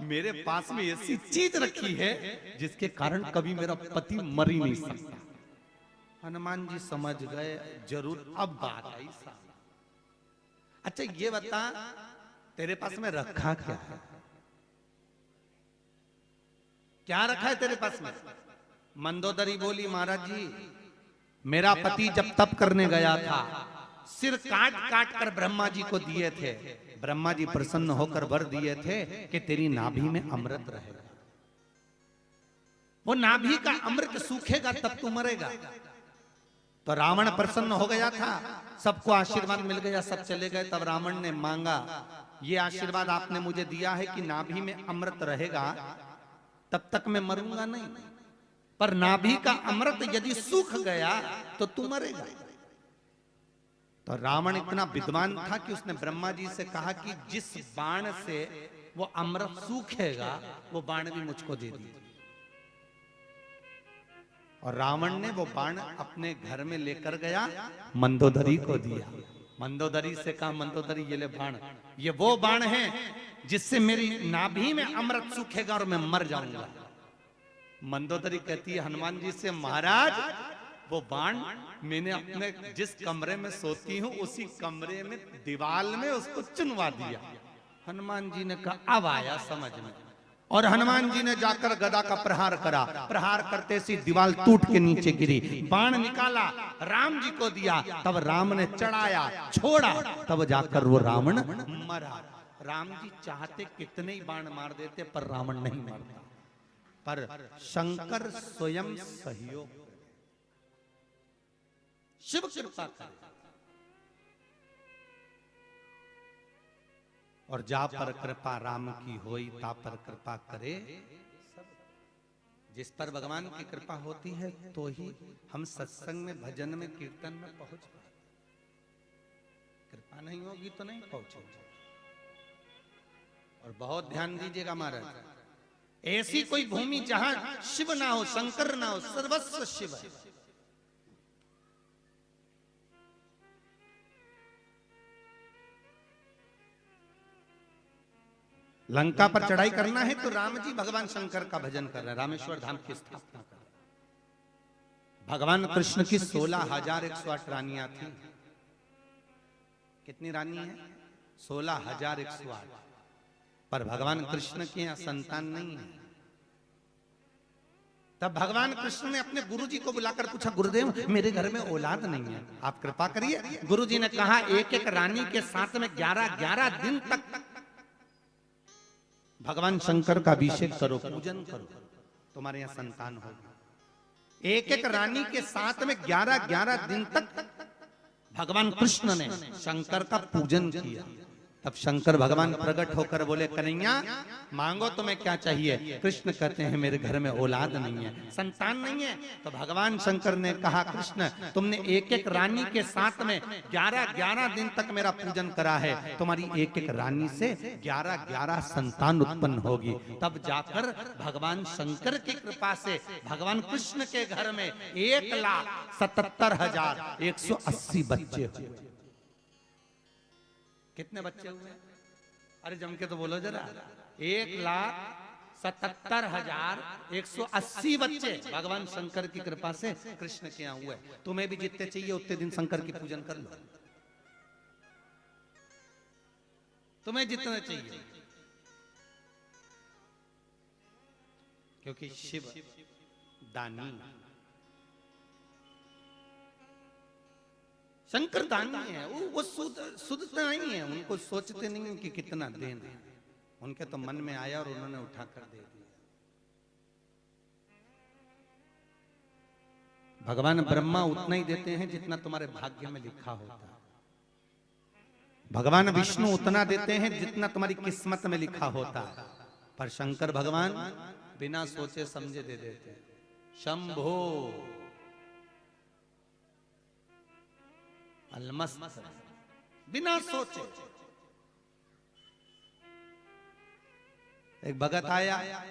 मेरे पास में ऐसी चीज रखी है जिसके कारण कभी मेरा पति मर ही नहीं सकता। हनुमान जी समझ गए, जरूर अब बात आई सामने। अच्छा ये बता, तेरे पास में रखा क्या है? क्या रखा है तेरे पास में? मंदोदरी बोली, महाराज जी मेरा पति जब तप करने गया था, सिर काट काट कर ब्रह्मा जी को दिए थे, ब्रह्मा जी प्रसन्न होकर वर दिए थे कि तेरी नाभि में अमृत रहेगा, वो नाभि का अमृत सूखेगा तब तू मरेगा। तो रावण प्रसन्न हो गया था, सबको आशीर्वाद मिल गया, सब चले गए। तब रावण ने मांगा, ये आशीर्वाद आपने मुझे दिया है कि नाभि में अमृत रहेगा, तब तक मैं मरूंगा नहीं, पर नाभि का अमृत यदि सूख गया तो तू मरेगा। तो रावण इतना विद्वान था कि उसने ब्रह्मा जी से कहा कि जिस बाण से वो अमृत सूखेगा वो बाण भी मुझको दे दीजिए। और रावण ने वो बाण अपने घर में लेकर गया, मंदोदरी को दिया। मंदोदरी से कहा, मंदोदरी ये ले बाण, ये वो बाण है जिससे मेरी नाभि में अमृत सूखेगा और मैं मर जाऊंगा। मंदोदरी कहती है हनुमान जी से, महाराज वो बाण मैंने अपने जिस कमरे में सोती हूँ उसी कमरे में दीवाल में उसको चुनवा दिया। हनुमान जी ने कहा अब आया समझ में, और हनुमान जी ने जाकर गदा का प्रहार करा। प्रहार करते सी दीवार टूट के नीचे गिरी, बाण निकाला, राम जी को दिया, तब राम ने चढ़ाया, छोड़ा, तब जाकर वो रावण मरा। राम जी चाहते कितने ही बाण मार देते पर रावण नहीं मरता, पर शंकर स्वयं सहयोग, शिव कृपा करे। और जा पर कृपा राम की होई ता पर कृपा करे सब। जिस पर भगवान की कृपा होती है तो ही हम सत्संग में, भजन में, कीर्तन में पहुंच पाते। कृपा नहीं होगी तो नहीं पहुंचेंगे। और बहुत ध्यान दीजिएगा महाराज, ऐसी कोई भूमि जहां शिव ना हो, शंकर ना हो, सर्वस्व शिव है। लंका पर चढ़ाई करना है तो राम जी भगवान शंकर का भजन कर रहे हैं, रामेश्वर धाम की स्थापना कर रहे हैं। भगवान कृष्ण की 16,108 रानियां थी। कितनी रानी है? 16,108। पर भगवान कृष्ण के यहां संतान नहीं है। तब भगवान कृष्ण ने अपने गुरुजी को बुलाकर पूछा, गुरुदेव मेरे घर में औलाद नहीं है, आप कृपा करिए। गुरुजी ने कहा, एक एक रानी के साथ में 11-11 दिन तक भगवान शंकर का अभिषेक करो, पूजन करो, तुम्हारे यहां संतान होगी। एक एक रानी के साथ में 11-11 दिन तक भगवान कृष्ण ने शंकर का पूजन किया। तब शंकर भगवान प्रकट होकर बोले, कन्हैया मांगो तुम्हें क्या चाहिए? कृष्ण कहते हैं मेरे घर में औलाद नहीं है, संतान नहीं है। तो भगवान शंकर ने कहा, कृष्ण तुमने एक एक रानी के साथ में 11-11 दिन तक मेरा पूजन करा है, तुम्हारी एक एक रानी से 11-11 संतान उत्पन्न होगी। तब जाकर भगवान शंकर की कृपा से भगवान कृष्ण के घर में 1,77,180 बच्चे हुए। कितने बच्चे हुए? अरे जम के तो बोलो जरा। 1,77,180 बच्चे भगवान शंकर की कृपा से कृष्ण के यहाँ हुए। तुम्हें भी जितने चाहिए उतने दिन शंकर की पूजन कर लो, तुम्हें जितने चाहिए, क्योंकि शिव दानी, शंकर दानी है। वो शुद्धता नहीं है, उनको सोचते नहीं कि कितना देना है। उनके तो मन में आया और उन्होंने उठाकर दे दिया। भगवान ब्रह्मा उतना ही देते हैं जितना तुम्हारे भाग्य में लिखा होता है। भगवान विष्णु उतना देते हैं जितना तुम्हारी किस्मत में लिखा होता है। पर शंकर भगवान बिना सोचे समझे दे देते हैं। शंभो अलमस्त, बिना सोचे। एक भगत आया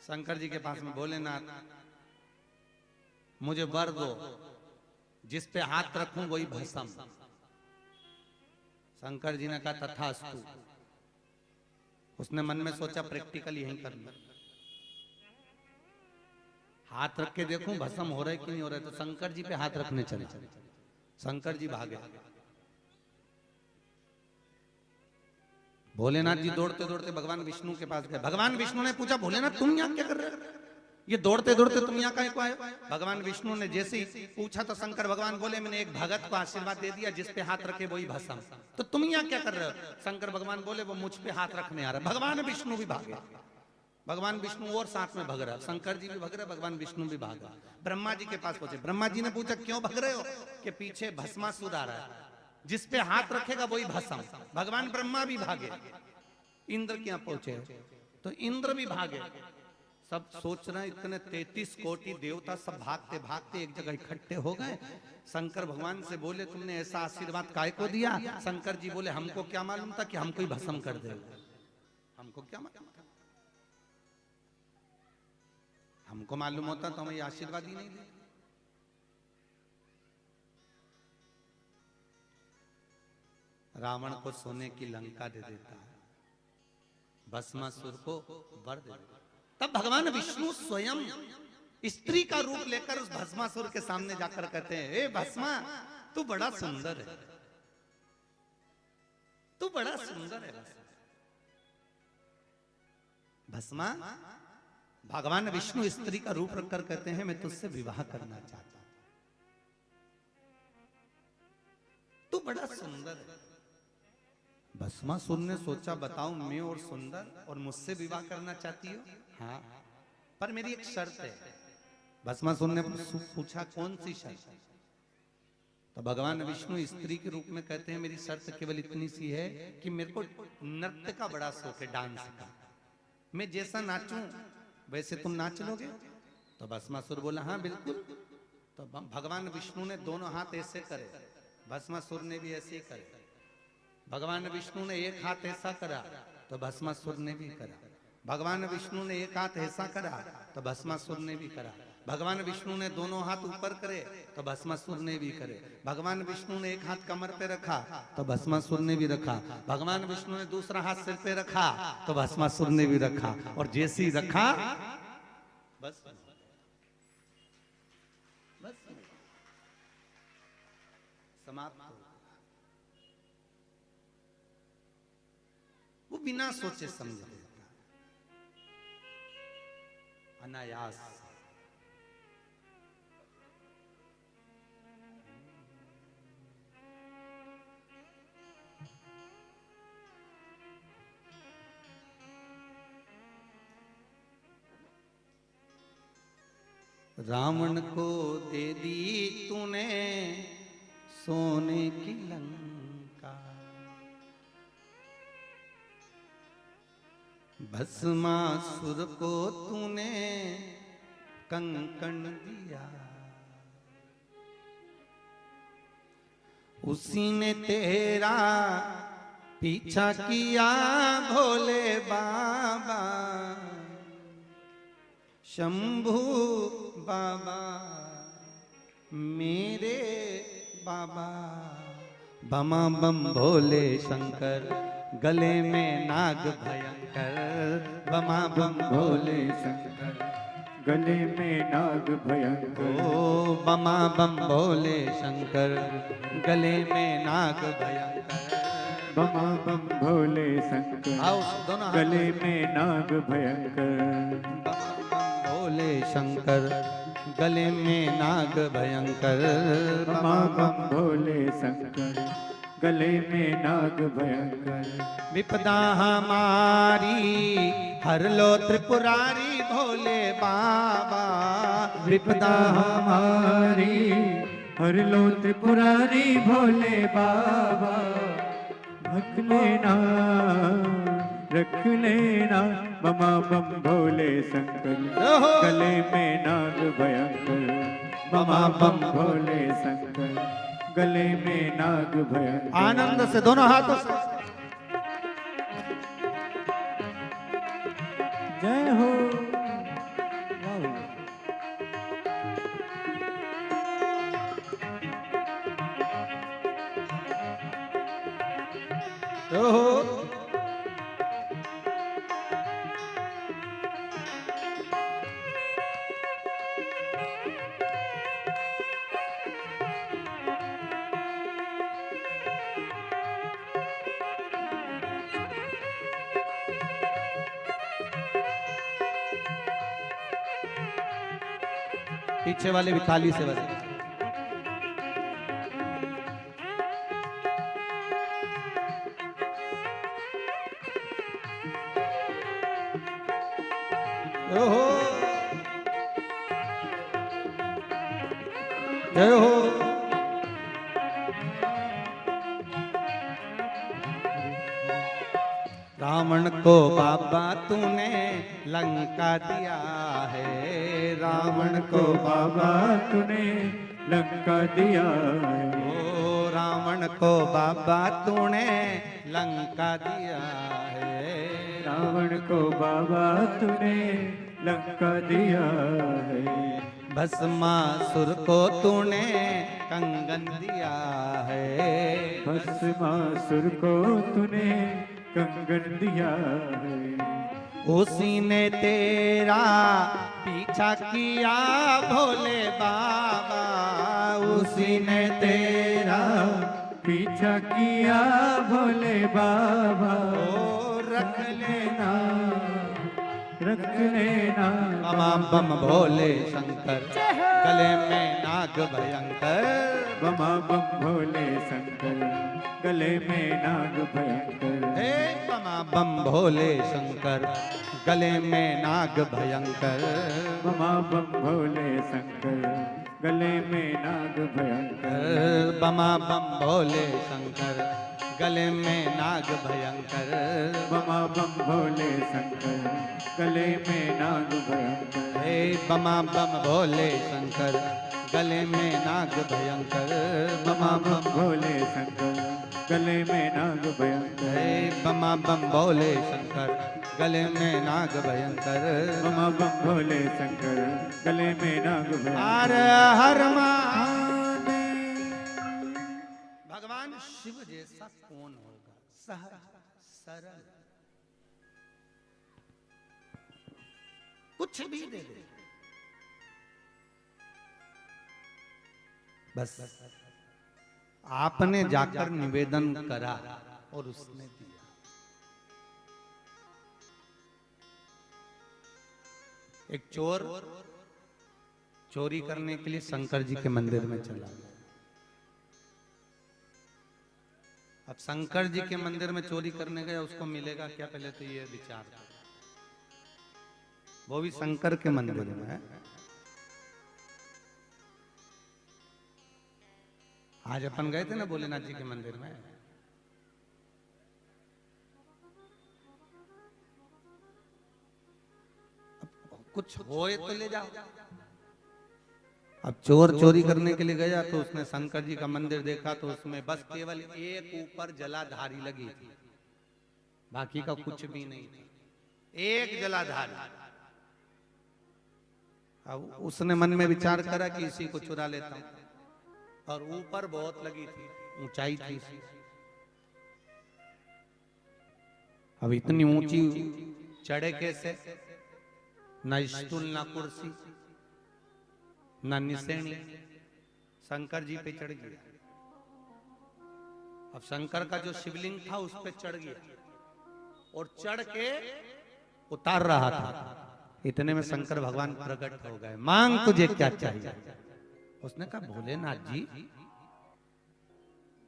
शंकर जी के पास में, भोलेनाथ मुझे वर दो, जिस पे हाथ रखूं वही भस्म। शंकर जी ने कहा तथास्तु। उसने मन में सोचा प्रैक्टिकल यही करना, हाथ रख के देखूं भस्म हो रहा है कि नहीं हो रहा है। तो शंकर जी पे हाथ रखने चले। शंकर जी भागे। भोलेनाथ जी दौड़ते दौड़ते भगवान विष्णु के पास गए। भगवान विष्णु ने पूछा, भोलेनाथ तुम यहाँ क्या कर रहे हो? ये दौड़ते दौड़ते तुम यहाँ काहे को आए? भगवान विष्णु ने जैसे ही पूछा तो शंकर भगवान बोले, मैंने एक भगत को आशीर्वाद दे दिया, जिस पे हाथ रखे वही भस्म। तो तुम यहाँ क्या कर रहे हो? शंकर भगवान बोले, वो मुझ पे हाथ रखने आ रहा है। भगवान विष्णु भी भागे। भगवान विष्णु और साथ में भग रहा, शंकर जी भी भग रहे, भगवान विष्णु भी भागा। ब्रह्मा जी के पास पहुंचे। ब्रह्मा जी ने पूछा, क्यों भग रहे हो? कि पीछे भस्मासुर आ रहा है, जिस पे हाथ रखेगा वही भस्म। भगवान ब्रह्मा भी भागे। इंद्र के यहाँ पहुंचे तो इंद्र भी भागे। सब सोच रहे इतने 33 कोटि देवता सब भागते भागते एक जगह इकट्ठे हो गए। शंकर भगवान से बोले, तुमने ऐसा आशीर्वाद काय को दिया? शंकर जी बोले, हमको क्या मालूम था कि हमको ही भस्म कर देगा। हमको क्या मालूम था? हमको मालूम होता तो हमें आशीर्वाद ही नहीं दे। रावण को सोने की लंका दे देता है, भस्मासुर को वर दे देता। तब भगवान विष्णु स्वयं स्त्री का रूप लेकर उस भस्मासुर के सामने जाकर कहते हैं, हे भस्मा तू बड़ा सुंदर है, तू बड़ा सुंदर है भस्मा। भगवान विष्णु स्त्री का रूप रखकर कहते हैं, मैं तुझसे विवाह करना चाहता हूं, तू बड़ा सुंदर है। भस्मासुर ने सोचा, बताओ मैं और सुंदर और मुझसे विवाह करना चाहती हो? हाँ, पर मेरी एक शर्त है। भस्मासुर ने पूछा, कौन सी शर्त? तो तो भगवान विष्णु स्त्री के रूप में कहते हैं मेरी शर्त केवल इतनी सी है कि मेरे को नृत्य का बड़ा शौक है, डांस का। मैं जैसा नाचूं वैसे तुम नाच लोगे? तो भस्मासुर बोला हाँ बिल्कुल। तो भगवान विष्णु ने दोनों हाथ ऐसे करे, भस्मासुर ने भी ऐसे करे। भगवान विष्णु ने एक हाथ ऐसा करा तो भस्मासुर ने भी करा। भगवान विष्णु ने एक हाथ ऐसा करा तो भस्मासुर ने भी करा। भगवान विष्णु ने दोनों हाथ ऊपर करे तो भस्मासुर ने भी करे। भगवान विष्णु ने एक हाथ कमर पे रखा तो भस्मासुर ने भी रखा। भगवान विष्णु ने दूसरा हाथ सिर पे रखा तो भस्मासुर ने भी रखा। और जैसे ही रखा बस बस समाप्त हो। वो बिना सोचे समझे अनायास। रावण को दे दी तूने सोने की लंका, भस्मासुर को तूने कंकण दिया, उसी ने तेरा पीछा किया भोले बाबा, शंभू बाबा मेरे बाबा। बमा बम भोले शंकर गले में नाग भयंकर, बमा बम भोले शंकर गले में नाग भयंकर। ओ बमा बम भोले शंकर गले में नाग भयंकर, बमा बम भोले शंकर आओ दोनों गले में नाग भयंकर। बमा बम भोले शंकर गले में नाग भयंकर, बमा बम भोले शंकर गले में नाग भयंकर। विपदा हमारी हर लो त्रिपुरारी भोले बाबा, विपदा हमारी हर लो त्रिपुरारी भोले बाबा। रख लेना रख लेना बमा बम भोले शंकर गले में नाग भयंकर, बमा बम भोले शंकर गले में नाग भयंकर। आनंद से दोनों हाथों से जय हो। ओहो पीछे वाले भी ताली से बजे। ओहो जय हो। रावण को बाबा तूने लंका दिया है, रावण को बाबा तूने लंका दिया है। ओ रावण को बाबा तूने लंका दिया है, रावण को बाबा तूने लंका दिया है। भस्मासुर को तूने कंगन दिया है, भस्मासुर को तूने कंगन दिया है। उसी ने तेरा पीछा किया भोले बाबा, उसी ने तेरा पीछा किया भोले बाबा। ओ रख लेना रख लेना बमा बम भोले शंकर गले में नाग भयंकर, बमा बम भोले शंकर गले में नाग भयंकर। हे बमा बम भोले शंकर गले में नाग भयंकर, बमा बम भोले शंकर गले में नाग भयंकर। बमा बम भोले शंकर गले में नाग भयंकर। बमा बम भोले शंकर गले में नाग भयंकर। हे बमा बम भोले शंकर गले में नाग भयंकर। बमा बम भोले शंकर गले में नाग भयंकर। हे बमा बम भोले शंकर गले में नाग भयंकर। बमा बम भोले शंकर गले में नाग भयंकर। हर हर महादेव। भगवान शिव जैसा कौन होगा? सहज सरल, कुछ भी दे दे, बस आपने जाकर निवेदन करा और उसने दिया। एक चोर चोरी करने के लिए शंकर जी के मंदिर में चला गया। अब शंकर जी के मंदिर में चोरी करने गया, उसको मिलेगा क्या? पहले तो ये विचार, वो भी शंकर के मंदिर में है। आज अपन गए थे ना भोलेनाथ जी के मंदिर में, कुछ होए तो ले जाओ। अब चोर चोरी करने के लिए गया तो उसने शंकर जी का मंदिर देखा तो उसमें बस केवल एक ऊपर जलाधारी लगी थी, बाकी का कुछ भी नहीं था, एक जलाधारी। अब उसने मन में विचार करा कि इसी को चुरा लेता हूं, और ऊपर बहुत लगी थी, ऊंचाई थी। अब इतनी ऊंची चढ़े कैसे? न स्टूल न कुर्सी न निसेणी, शंकर जी पे चढ़ गया। अब शंकर का जो शिवलिंग था उस पे चढ़ गया और चढ़ के उतार रहा था। इतने में शंकर भगवान प्रकट हो गए। मांग तुझे क्या चाहिए? उसने कहा भोलेनाथ जी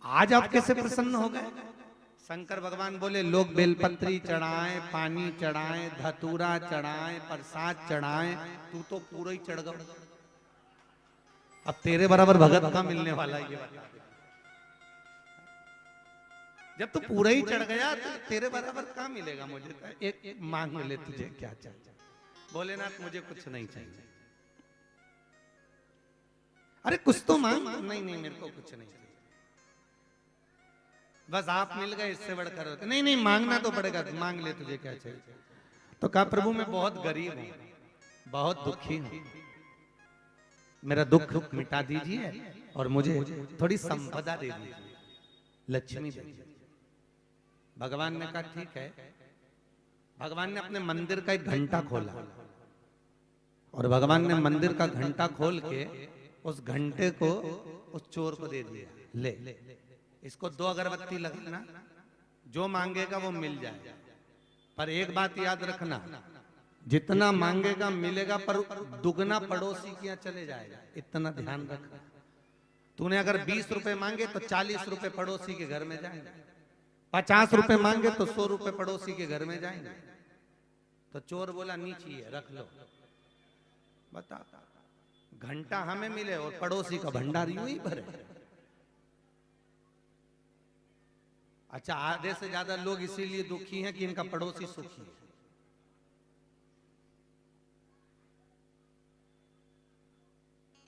आज आप कैसे प्रसन्न हो गए? शंकर भगवान बोले लोग बेलपत्री चढ़ाएं, पानी चढ़ाएं, धतूरा चढ़ाएं, प्रसाद चढ़ाएं, तू तो पूरा ही चढ़ गया। अब तेरे बराबर भगत का मिलने वाला है ये बता। जब तू पूरा ही चढ़ गया तो तेरे बराबर कहाँ मिलेगा मुझे? एक मांग ले, तुझे क्या चाहिए? भोलेनाथ मुझे कुछ नहीं चाहिए। अरे कुछ तो मांग। नहीं नहीं मेरे को कुछ नहीं चाहिए, बस आप मिल गए, इससे बढ़कर होते नहीं। नहीं मांगना तो पड़ेगा, मांग ले, तुझे क्या चाहिए? तो कहा प्रभु मैं बहुत गरीब हूं, बहुत दुखी हूं, मेरा दुख मिटा दीजिए और मुझे थोड़ी संपदा दे दीजिए, लक्ष्मी दे दीजिए। भगवान ने कहा ठीक है। भगवान ने अपने मंदिर का एक घंटा खोला और भगवान ने मंदिर का घंटा खोल के उस घंटे को उस चोर को दे दिया, ले इसको 2 अगरबत्ती लगाना, जो मांगेगा वो मिल जाएगा। पर एक बात याद रखना, जितना मांगेगा मिलेगा, पर दुगना पड़ोसी के यहाँ चले जाएगा, इतना ध्यान रखना। तूने अगर 20 रुपए मांगे तो 40 रुपए पड़ोसी के घर में जाएंगे, 50 रुपए मांगे तो 100 रुपए पड़ोसी के घर में जाएंगे। तो चोर बोला नीचे है, रख लो। बता, घंटा हमें मिले और पड़ोसी का भंडार यूं ही भरे। अच्छा, आधे से ज्यादा लोग इसीलिए दुखी हैं कि इनका पड़ोसी सुखी है।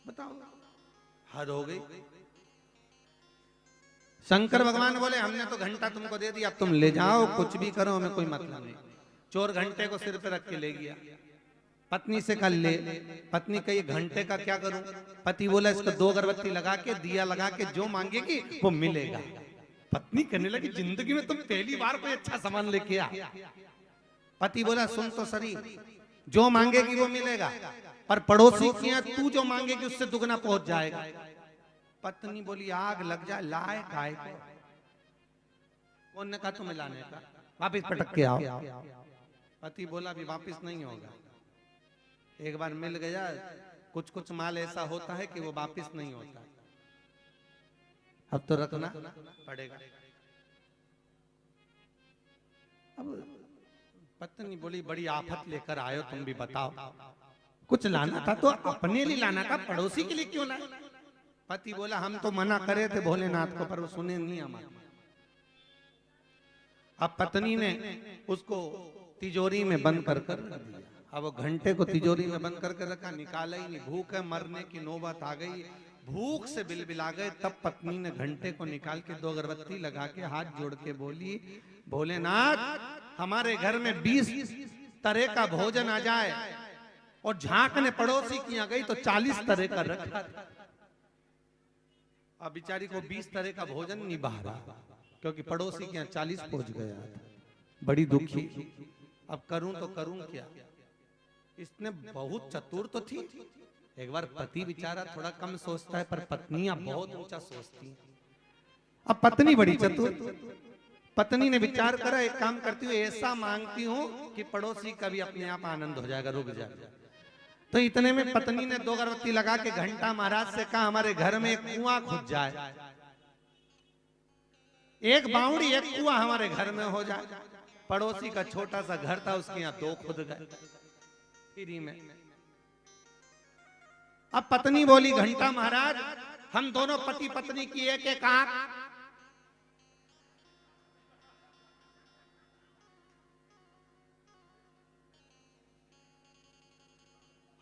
बताओ, हद हो गई। शंकर भगवान बोले हमने तो घंटा तुमको दे दिया, अब तुम ले जाओ, कुछ भी करो, हमें कोई मतलब नहीं। चोर घंटे को सिर पे रख के ले गया। पत्नी से कल ले, पत्नी कही घंटे का क्या करूं? पति बोला इसको 2 अगरबत्ती लगा के, दिया लगा के, जो मांगेगी वो मिलेगा। पत्नी कहने लगी जिंदगी में तुम पहली बार कोई अच्छा सामान लेके आ। पति बोला सुन तो सही, जो मांगेगी वो मिलेगा, पर पड़ोसी की यहाँ तू जो मांगेगी उससे दुगना पहुंच जाएगा। पत्नी बोली आग लग जाए, लाए काय को? उन्होंने कहा तुम्हें लाने का, वापिस पटक के आओ। पति बोला अभी वापिस नहीं होगा, एक बार मिल गया, कुछ कुछ माल ऐसा होता है कि वो वापिस नहीं होता, अब तो रखना पड़ेगा। अब पत्नी बोली बड़ी आफत लेकर आयो तुम भी, बताओ। कुछ लाना था तो अपने लिए लाना था, पड़ोसी के लिए क्यों लाया? पति बोला हम तो मना करे थे भोलेनाथ को, पर वो सुने नहीं हमारे। अब पत्नी ने उसको तिजोरी में बंद कर कर रख दिया। अब वो घंटे को तिजोरी में बंद करके रखा, निकाला ही नहीं। भूख है, मरने की नौबत आ गई, भूख से बिलबिला गए। तब पत्नी ने घंटे को निकाल के 2 अगरबत्ती लगा के हाथ जोड़ के बोली, भोलेनाथ हमारे घर में 20 तरह का भोजन आ जाए, और झांकने पड़ोसी की यहाँ गई तो 40 तरह का रखा था। अब बेचारी को 20 तरह का भोजन नहीं बहा रहा, क्योंकि पड़ोसी के यहाँ 40 पहुंच गया था। बड़ी दुखी, अब करूं तो करूं क्या? इसने बहुत चतुर तो थी। एक बार पति बेचारा थोड़ा कम सोचता है, पर पत्नियां बहुत ऊंचा सोचती हैं। अब पत्नी बड़ी चतुर, पत्नी ने विचार करा, एक काम करती हूँ, ऐसा मांगती हूँ कि पड़ोसी का भी अपने आप आनंद हो जाएगा, रुक जाएगा। तो इतने में पत्नी ने 2 अगरबत्ती लगा के घंटा महाराज से कहा, हमारे घर में एक कुआं खुद जाए, एक बावड़ी एक कुआं हमारे घर में हो जाए। पड़ोसी का छोटा सा घर था, उसके यहाँ 2 खुद गए फ्री में। अब पत्नी बोली, घंटा महाराज हम दोनों पति पत्नी की एक एक आंख।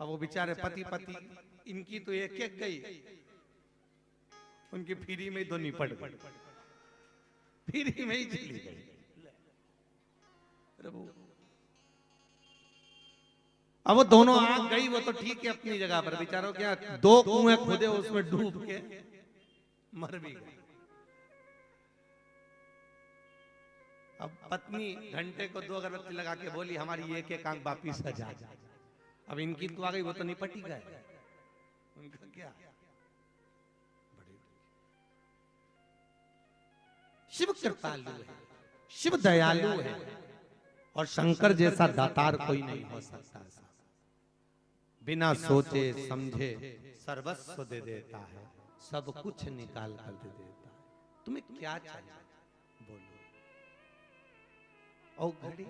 अब वो बेचारे पति पति, इनकी तो एक एक गई, उनकी फ्री में तो निपट गई, फ्री में ही चली गई। प्रभु अब वो दोनों आंख गई, वो तो ठीक है अपनी जगह पर, बेचारों क्या 2 कुएं खुदे उसमें डूब के मर भी गए। अब पत्नी घंटे को 2 अगरबत्ती लगा के बोली, हमारी एक एक आंख वापिस आ जाए। अब इनकी तो आ गई, वो तो निपट ही गए, उनका क्या? बड़े शिव कृपालु है, शिव दयालु है, और शंकर जैसा दातार कोई नहीं हो सकता। बिना सोचे समझे सर्वस्व दे देता है, सब कुछ निकाल कर दे देता है। तुम्हें क्या चाहिए बोलो। और घड़ी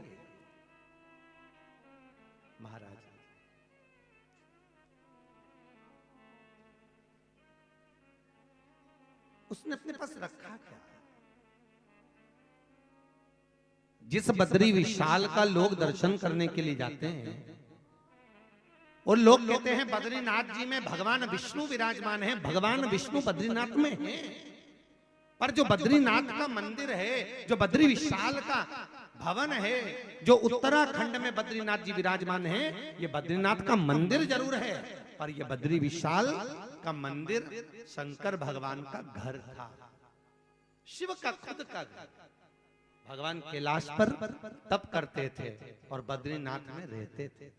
महाराज उसने अपने पास रखा क्या? जिस बद्री विशाल का लोग दर्शन करने के लिए जाते हैं, और लोग कहते हैं बद्रीनाथ जी में भगवान विष्णु विराजमान है, भगवान विष्णु बद्रीनाथ में है। पर जो बद्रीनाथ का मंदिर है, जो बद्री विशाल का भवन है, जो उत्तराखंड में बद्रीनाथ जी विराजमान है, ये बद्रीनाथ का मंदिर जरूर है, पर ये बद्री विशाल का मंदिर शंकर भगवान का घर था, शिव का खुद का घर। भगवान कैलाश पर तप करते थे और बद्रीनाथ में रहते थे।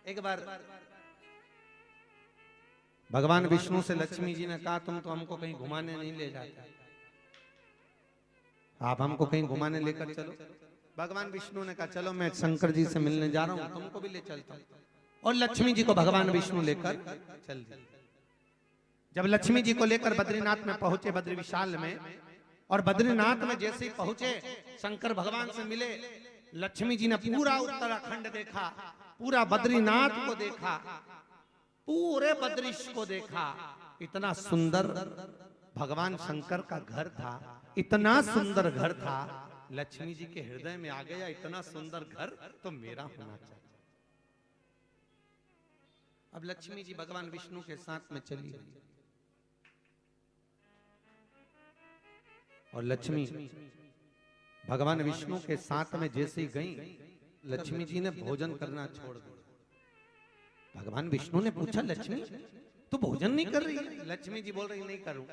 एक बार भगवान विष्णु से लक्ष्मी जी ने कहा, तुम तो हमको कहीं घुमाने नहीं ले जाते, आप हमको कहीं घुमाने लेकर चलो। भगवान विष्णु ने कहा, चलो मैं शंकर जी से मिलने जा रहा हूं, तुमको भी ले चलता हूं। और लक्ष्मी जी को भगवान विष्णु लेकर चल दिए। जब लक्ष्मी जी को लेकर बद्रीनाथ में पहुंचे, बद्री विशाल में, और बद्रीनाथ में जैसे ही पहुंचे, शंकर भगवान से मिले। लक्ष्मी जी ने पूरा उत्तराखंड देखा, पूरा बद्रीनाथ को देखा, पूरे बद्रीश को देखा। इतना सुंदर भगवान शंकर का घर था, इतना सुंदर घर था, लक्ष्मी जी के हृदय में आ गया, इतना सुंदर घर तो मेरा होना चाहिए। अब लक्ष्मी जी भगवान विष्णु के साथ में चली गई, और लक्ष्मी भगवान विष्णु के साथ में जैसे ही गई, लक्ष्मी जी ने भोजन करना छोड़ दिया। भगवान विष्णु ने पूछा, लक्ष्मी तू भोजन नहीं कर रही है? लक्ष्मी जी बोल रही, नहीं करूं।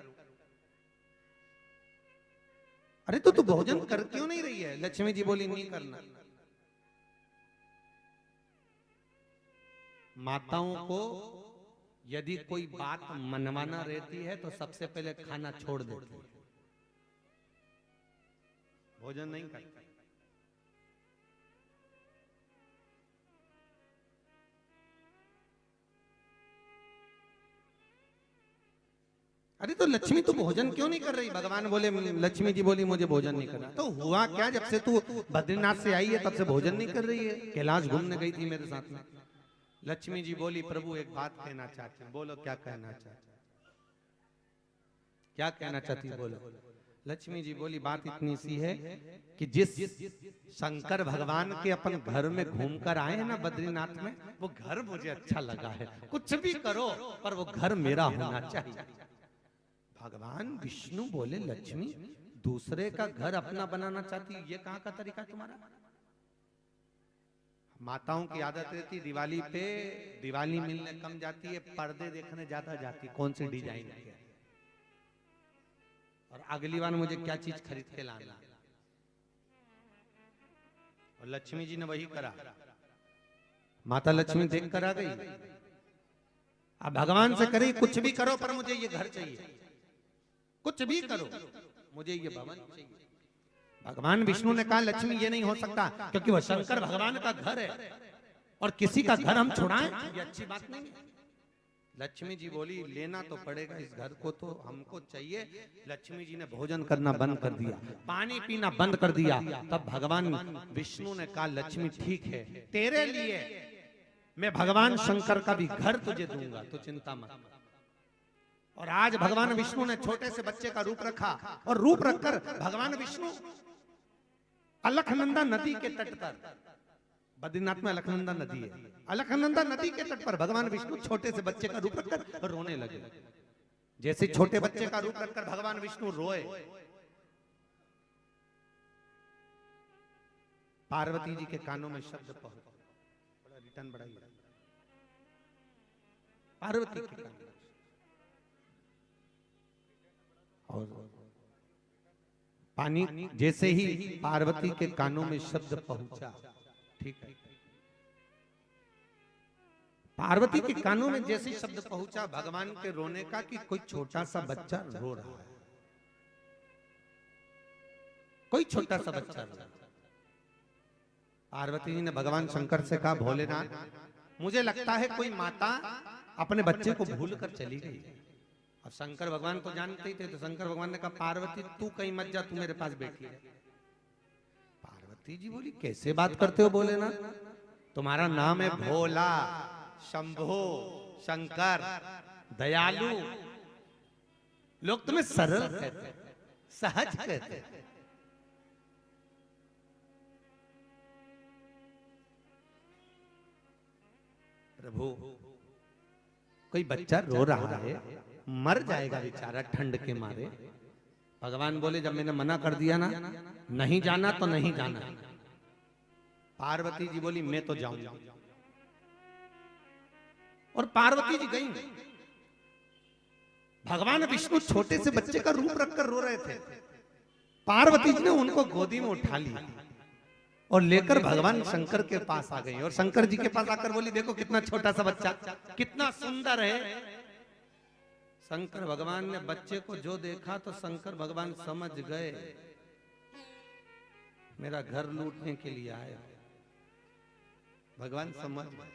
अरे तो तू भोजन कर क्यों नहीं रही है? लक्ष्मी जी बोली, नहीं करना। माताओं को यदि कोई बात मनवाना रहती है तो सबसे पहले खाना छोड़ देती है, भोजन नहीं करती। अरे तो लक्ष्मी तू भोजन क्यों नहीं कर रही? भगवान बोले, लक्ष्मी जी बोली मुझे भोजन नहीं करना। तो हुआ क्या, जब से तू बद्रीनाथ से आई है तब से भोजन नहीं कर रही है? कैलाश घूमने गई थी मेरे साथ में। लक्ष्मी जी बोली, प्रभु एक बात कहना चाहती हूँ। बोलो क्या कहना चाहती, क्या कहना चाहती बोलो। लक्ष्मी जी बोली, बात इतनी सी है कि जिस शंकर भगवान के अपन घर में घूमकर आए हैं ना बद्रीनाथ में, वो घर मुझे अच्छा लगा है। कुछ भी करो पर वो घर मेरा होना चाहिए। भगवान विष्णु बोले, लक्ष्मी दूसरे का घर अपना बनाना चाहती, ये कहाँ का तरीका तुम्हारा? माताओं की आदत रहती, दिवाली पे दिवाली मिलने कम जाती है, पर्दे देखने ज्यादा जाती, कौन सी डिजाइन है और अगली बार मुझे क्या चीज खरीद के लाना। और लक्ष्मी जी ने वही करा। माता लक्ष्मी देख कर आ गई। अब भगवान से करे कुछ भी करो पर मुझे ये घर चाहिए, कुछ भी करो मुझे ये भवन चाहिए। भगवान विष्णु ने कहा, लक्ष्मी ये नहीं हो सकता, क्योंकि वह शंकर भगवान का घर है और किसी का घर हम छुड़ाएं, ये अच्छी बात नहीं है। लक्ष्मी जी बोली, लेना तो पड़ेगा इस घर को, तो हमको चाहिए। लक्ष्मी जी ने भोजन करना बंद कर दिया, पानी पीना बंद कर दिया। तब भगवान विष्णु ने कहा, लक्ष्मी ठीक है, तेरे लिए मैं भगवान शंकर का भी घर तुझे दूंगा, तो चिंता मत। और आज भगवान विष्णु ने छोटे से बच्चे का रूप रखा और रूप रखकर भगवान विष्णु अलकनंदा नदी के तट पर, बद्रीनाथ में अलकनंदा नदी है, अलकनंदा नदी के तट पर भगवान विष्णु छोटे से बच्चे का रूप रखकर रोने लगे। जैसे छोटे बच्चे का रूप रखकर भगवान विष्णु रोए, पार्वती जी के कानों में शब्द पहुंचा। बड़ा रिटर्न बढ़ाइए, पार्वती के कानों में। और पानी जैसे ही पार्वती के कानों में शब्द पहुंचा, ठीक है, पार्वती के कानों में जैसे शब्द पहुंचा भगवान के रोने का, कि कोई छोटा सा बच्चा रो रहा है, कोई छोटा सा बच्चा रो रहा है। पार्वती जी ने भगवान शंकर से कहा, भोलेनाथ मुझे लगता है कोई माता अपने बच्चे को भूल कर चली गई। अब शंकर भगवान तो जानते ही थे, तो शंकर भगवान ने कहा, पार्वती तू कहीं मत जा, तू मेरे पास बैठी है। पार्वती जी बोली, कैसे बात करते हो भोलेनाथ, तुम्हारा नाम है भोला, शंभो, शंकर, दयालु, लोग तुम्हें सरल कहते हैं, सहज कहते हैं। प्रभु कोई बच्चा रो रहा है, मर जाएगा बेचारा ठंड के मारे। भगवान बोले, जब मैंने मना कर दिया ना, नहीं जाना तो नहीं जाना। पार्वती जी बोली, मैं तो जाऊंगा। और पार्वती जी गई। भगवान विष्णु छोटे से बच्चे का रूप रखकर रो रहे थे। पार्वती जी ने उनको गोदी में उठा लिया और लेकर भगवान शंकर के पास आ गई। और शंकर जी के पास आकर बोली, देखो कितना छोटा सा बच्चा, कितना सुंदर है। शंकर भगवान ने बच्चे को जो देखा तो शंकर भगवान समझ गए, मेरा घर लूटने के लिए आया। भगवान समझ गए।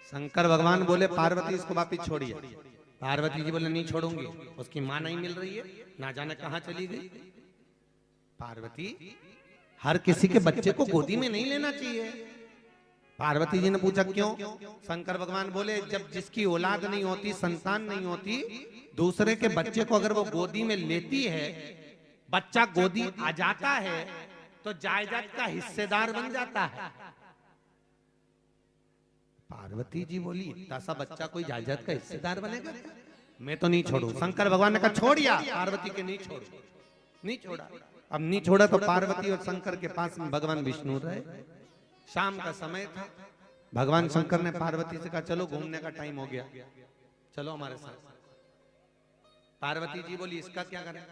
शंकर भगवान बोले, पार्वती इसको वापिस छोड़िए। पार्वती जी बोले, नहीं छोड़ूंगी, उसकी मां नहीं मिल रही है, ना जाने कहां चली गई। पार्वती, हर किसी के बच्चे को गोदी में नहीं लेना चाहिए। पार्वती जी ने पूछा, क्यों? शंकर भगवान बोले, जब जिसकी औलाद नहीं होती, संतान नहीं होती, दूसरे के बच्चे को अगर वो गोदी में लेती है, बच्चा गोदी आ जाता है तो जायदाद का हिस्सेदार बन जाता है। पार्वती जी बोली, इतना सा बच्चा कोई जायदाद का हिस्सेदार बनेगा? मैं तो नहीं छोड़ू। शंकर भगवान ने कहा, छोड़िया। पार्वती के नहीं छोड़, नहीं छोड़ा। अब नहीं छोड़ा तो पार्वती और शंकर के पास में भगवान विष्णु रहे। शाम का समय था। भगवान शंकर ने पार्वती से कहा, चलो घूमने का टाइम हो गया, चलो हमारे साथ। पार्वती जी बोली, इसका क्या करें?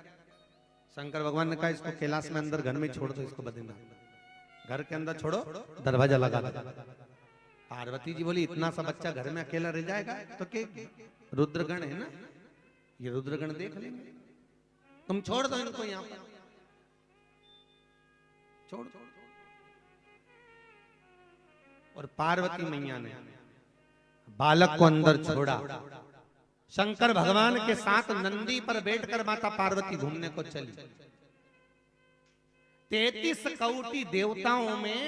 शंकर भगवान ने कहा, इसको कैलाश में अंदर घर में छोड़ दो, इसको बद्रीनाथ घर के अंदर छोड़ो, दरवाजा लगा दो। पार्वती जी बोली, इतना सा बच्चा घर में अकेला रह जाएगा? तो के रुद्रगण है ना, ये रुद्रगण देख लेंगे, तुम छोड़ दो इनको यहाँ पर, छोड़ दो। और पार्वती मैया ने बालक को अंदर छोड़ा। शंकर भगवान के साथ नंदी पर बैठकर माता पार्वती घूमने को चली। 33 कोटि देवताओं में,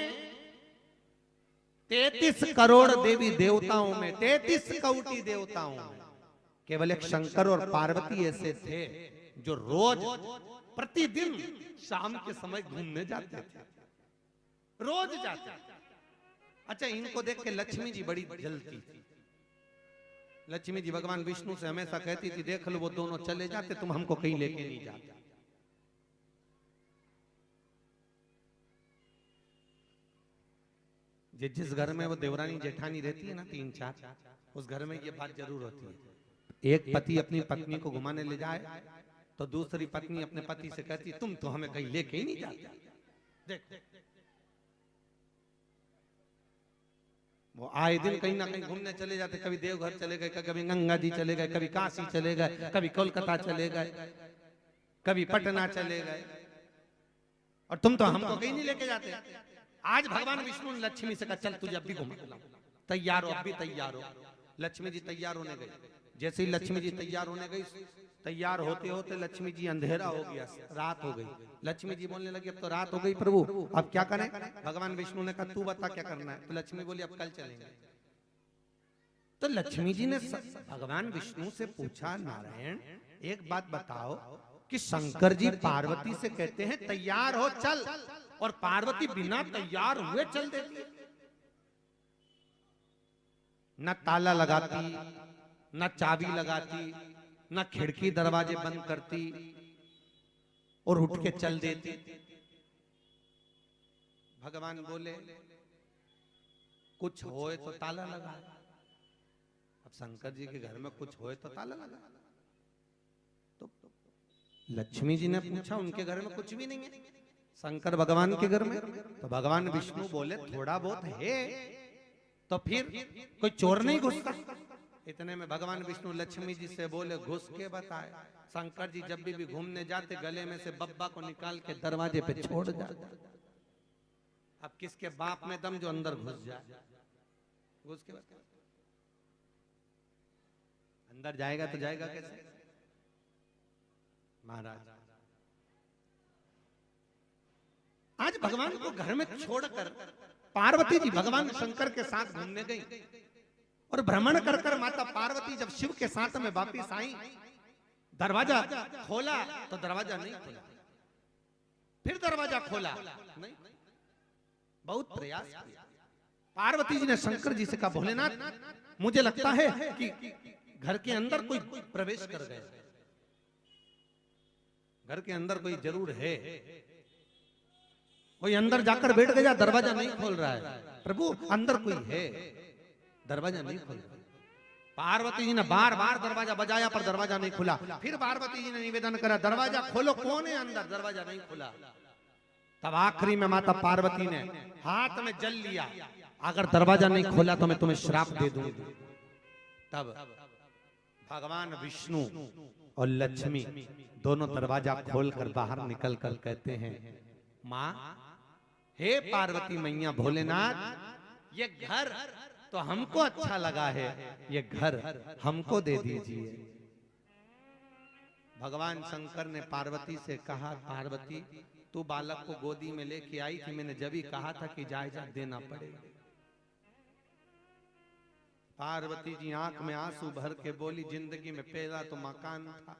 33 करोड़ देवी देवताओं में, 33 कोटि देवताओं में केवल एक शंकर और पार्वती ऐसे थे जो रोज प्रतिदिन शाम के समय घूमने जाते थे, रोज जाते थे। अच्छा, इनको देख के लक्ष्मी जी बड़ी जलती थी। लक्ष्मी जी भगवान विष्णु से हमेशा कहती थी, देख लो वो दोनों चले जाते, तुम हमको कहीं लेके नहीं जाते। जिस घर में वो देवरानी जेठानी रहती है ना, 3-4, उस घर में ये बात जरूर होती है। एक पति अपनी पत्नी को घुमाने ले जाए तो दूसरी पत्नी अपने पति से कहती, तुम तो हमें कहीं लेके ही नहीं जाते। देख, वो आए दिन कहीं ना कहीं घूमने चले जाते, कभी देवघर चले गए, कभी गंगा जी चले गए, कभी काशी चले गए, कभी कोलकाता चले गए, कभी पटना चले गए, और तुम तो हमको कहीं नहीं लेके जाते। आज भगवान विष्णु ने लक्ष्मी से कहा, चल तुझे अब भी घुमा, तैयार हो, अब भी तैयार हो। लक्ष्मी जी तैयार होने गई। जैसे ही लक्ष्मी जी तैयार होने गई, तैयार होते होते लक्ष्मी जी अंधेरा हो गया, रात हो गई। लक्ष्मी जी बोलने लगी, अब तो रात हो गई प्रभु, अब क्या करें? भगवान विष्णु ने कहा, तू बता क्या करना है। तो लक्ष्मी बोली, अब कल चलेंगे। तो लक्ष्मी जी ने भगवान विष्णु से पूछा, नारायण एक बात बताओ कि शंकर जी पार्वती से कहते हैं तैयार हो चल, और पार्वती बिना तैयार हुए चल देती, न ताला लगाती, न चाबी लगाती, न खिड़की दरवाजे बंद करती, और उठ के चल देती। भगवान बोले, कुछ होए तो ताला लगा। अब शंकर जी के घर में कुछ होए तो ताला लगा। तो लक्ष्मी जी ने पूछा, उनके घर में कुछ भी नहीं है, शंकर भगवान के घर में। तो भगवान विष्णु बोले, थोड़ा बहुत है, तो फिर कोई चोर नहीं घुसता। इतने में भगवान विष्णु लक्ष्मी जी से बोले, घुस के बताए। शंकर जी जब भी घूमने जाते, गले में से बब्बा को निकाल के दरवाजे पे छोड़ जाते। अब किसके बाप में दम जो अंदर घुस जाए। घुस के बताए, अंदर जाएगा तो जाएगा कैसे महाराज? आज भगवान को घर में छोड़कर पार्वती जी भगवान शंकर के साथ घूमने गई, और भ्रमण कर कर माता पार्वती जब शिव के साथ में वापिस आई, दरवाजा खोला तो दरवाजा नहीं खुला, फिर दरवाजा खोला नहीं, बहुत प्रयास किया। पार्वती जी ने शंकर जी से कहा, भोलेनाथ मुझे लगता है कि घर के अंदर कोई प्रवेश कर गए, घर के अंदर कोई जरूर है, कोई अंदर जाकर बैठ गया, दरवाजा नहीं खोल रहा है। प्रभु अंदर कोई है, दरवाजा नहीं खोल रहा। पार्वती जी ने बार बार दरवाजा बजाया पर दरवाजा नहीं खुला। फिर पार्वती जी ने निवेदन करा, दरवाजा खोलो, कौन है अंदर? दरवाजा नहीं खुला। तब आखिरी में माता पार्वती ने हाथ में जल लिया, अगर दरवाजा नहीं खोला तो मैं तुम्हें श्राप दे दूंगी। तब भगवान विष्णु और लक्ष्मी दोनों दरवाजा खोलकर बाहर निकल कर कहते हैं, माँ, हे पार्वती मैया, भोलेनाथ, ये घर तो हमको अच्छा लगा है, ये घर हमको दे दीजिए। भगवान शंकर ने पार्वती से कहा, पार्वती तू बालक को गोदी में लेके आई थी, मैंने जब ही कहा था कि जायजा देना पड़ेगा। पार्वती जी आंख में आंसू भर के बोली, जिंदगी में पहला तो मकान था,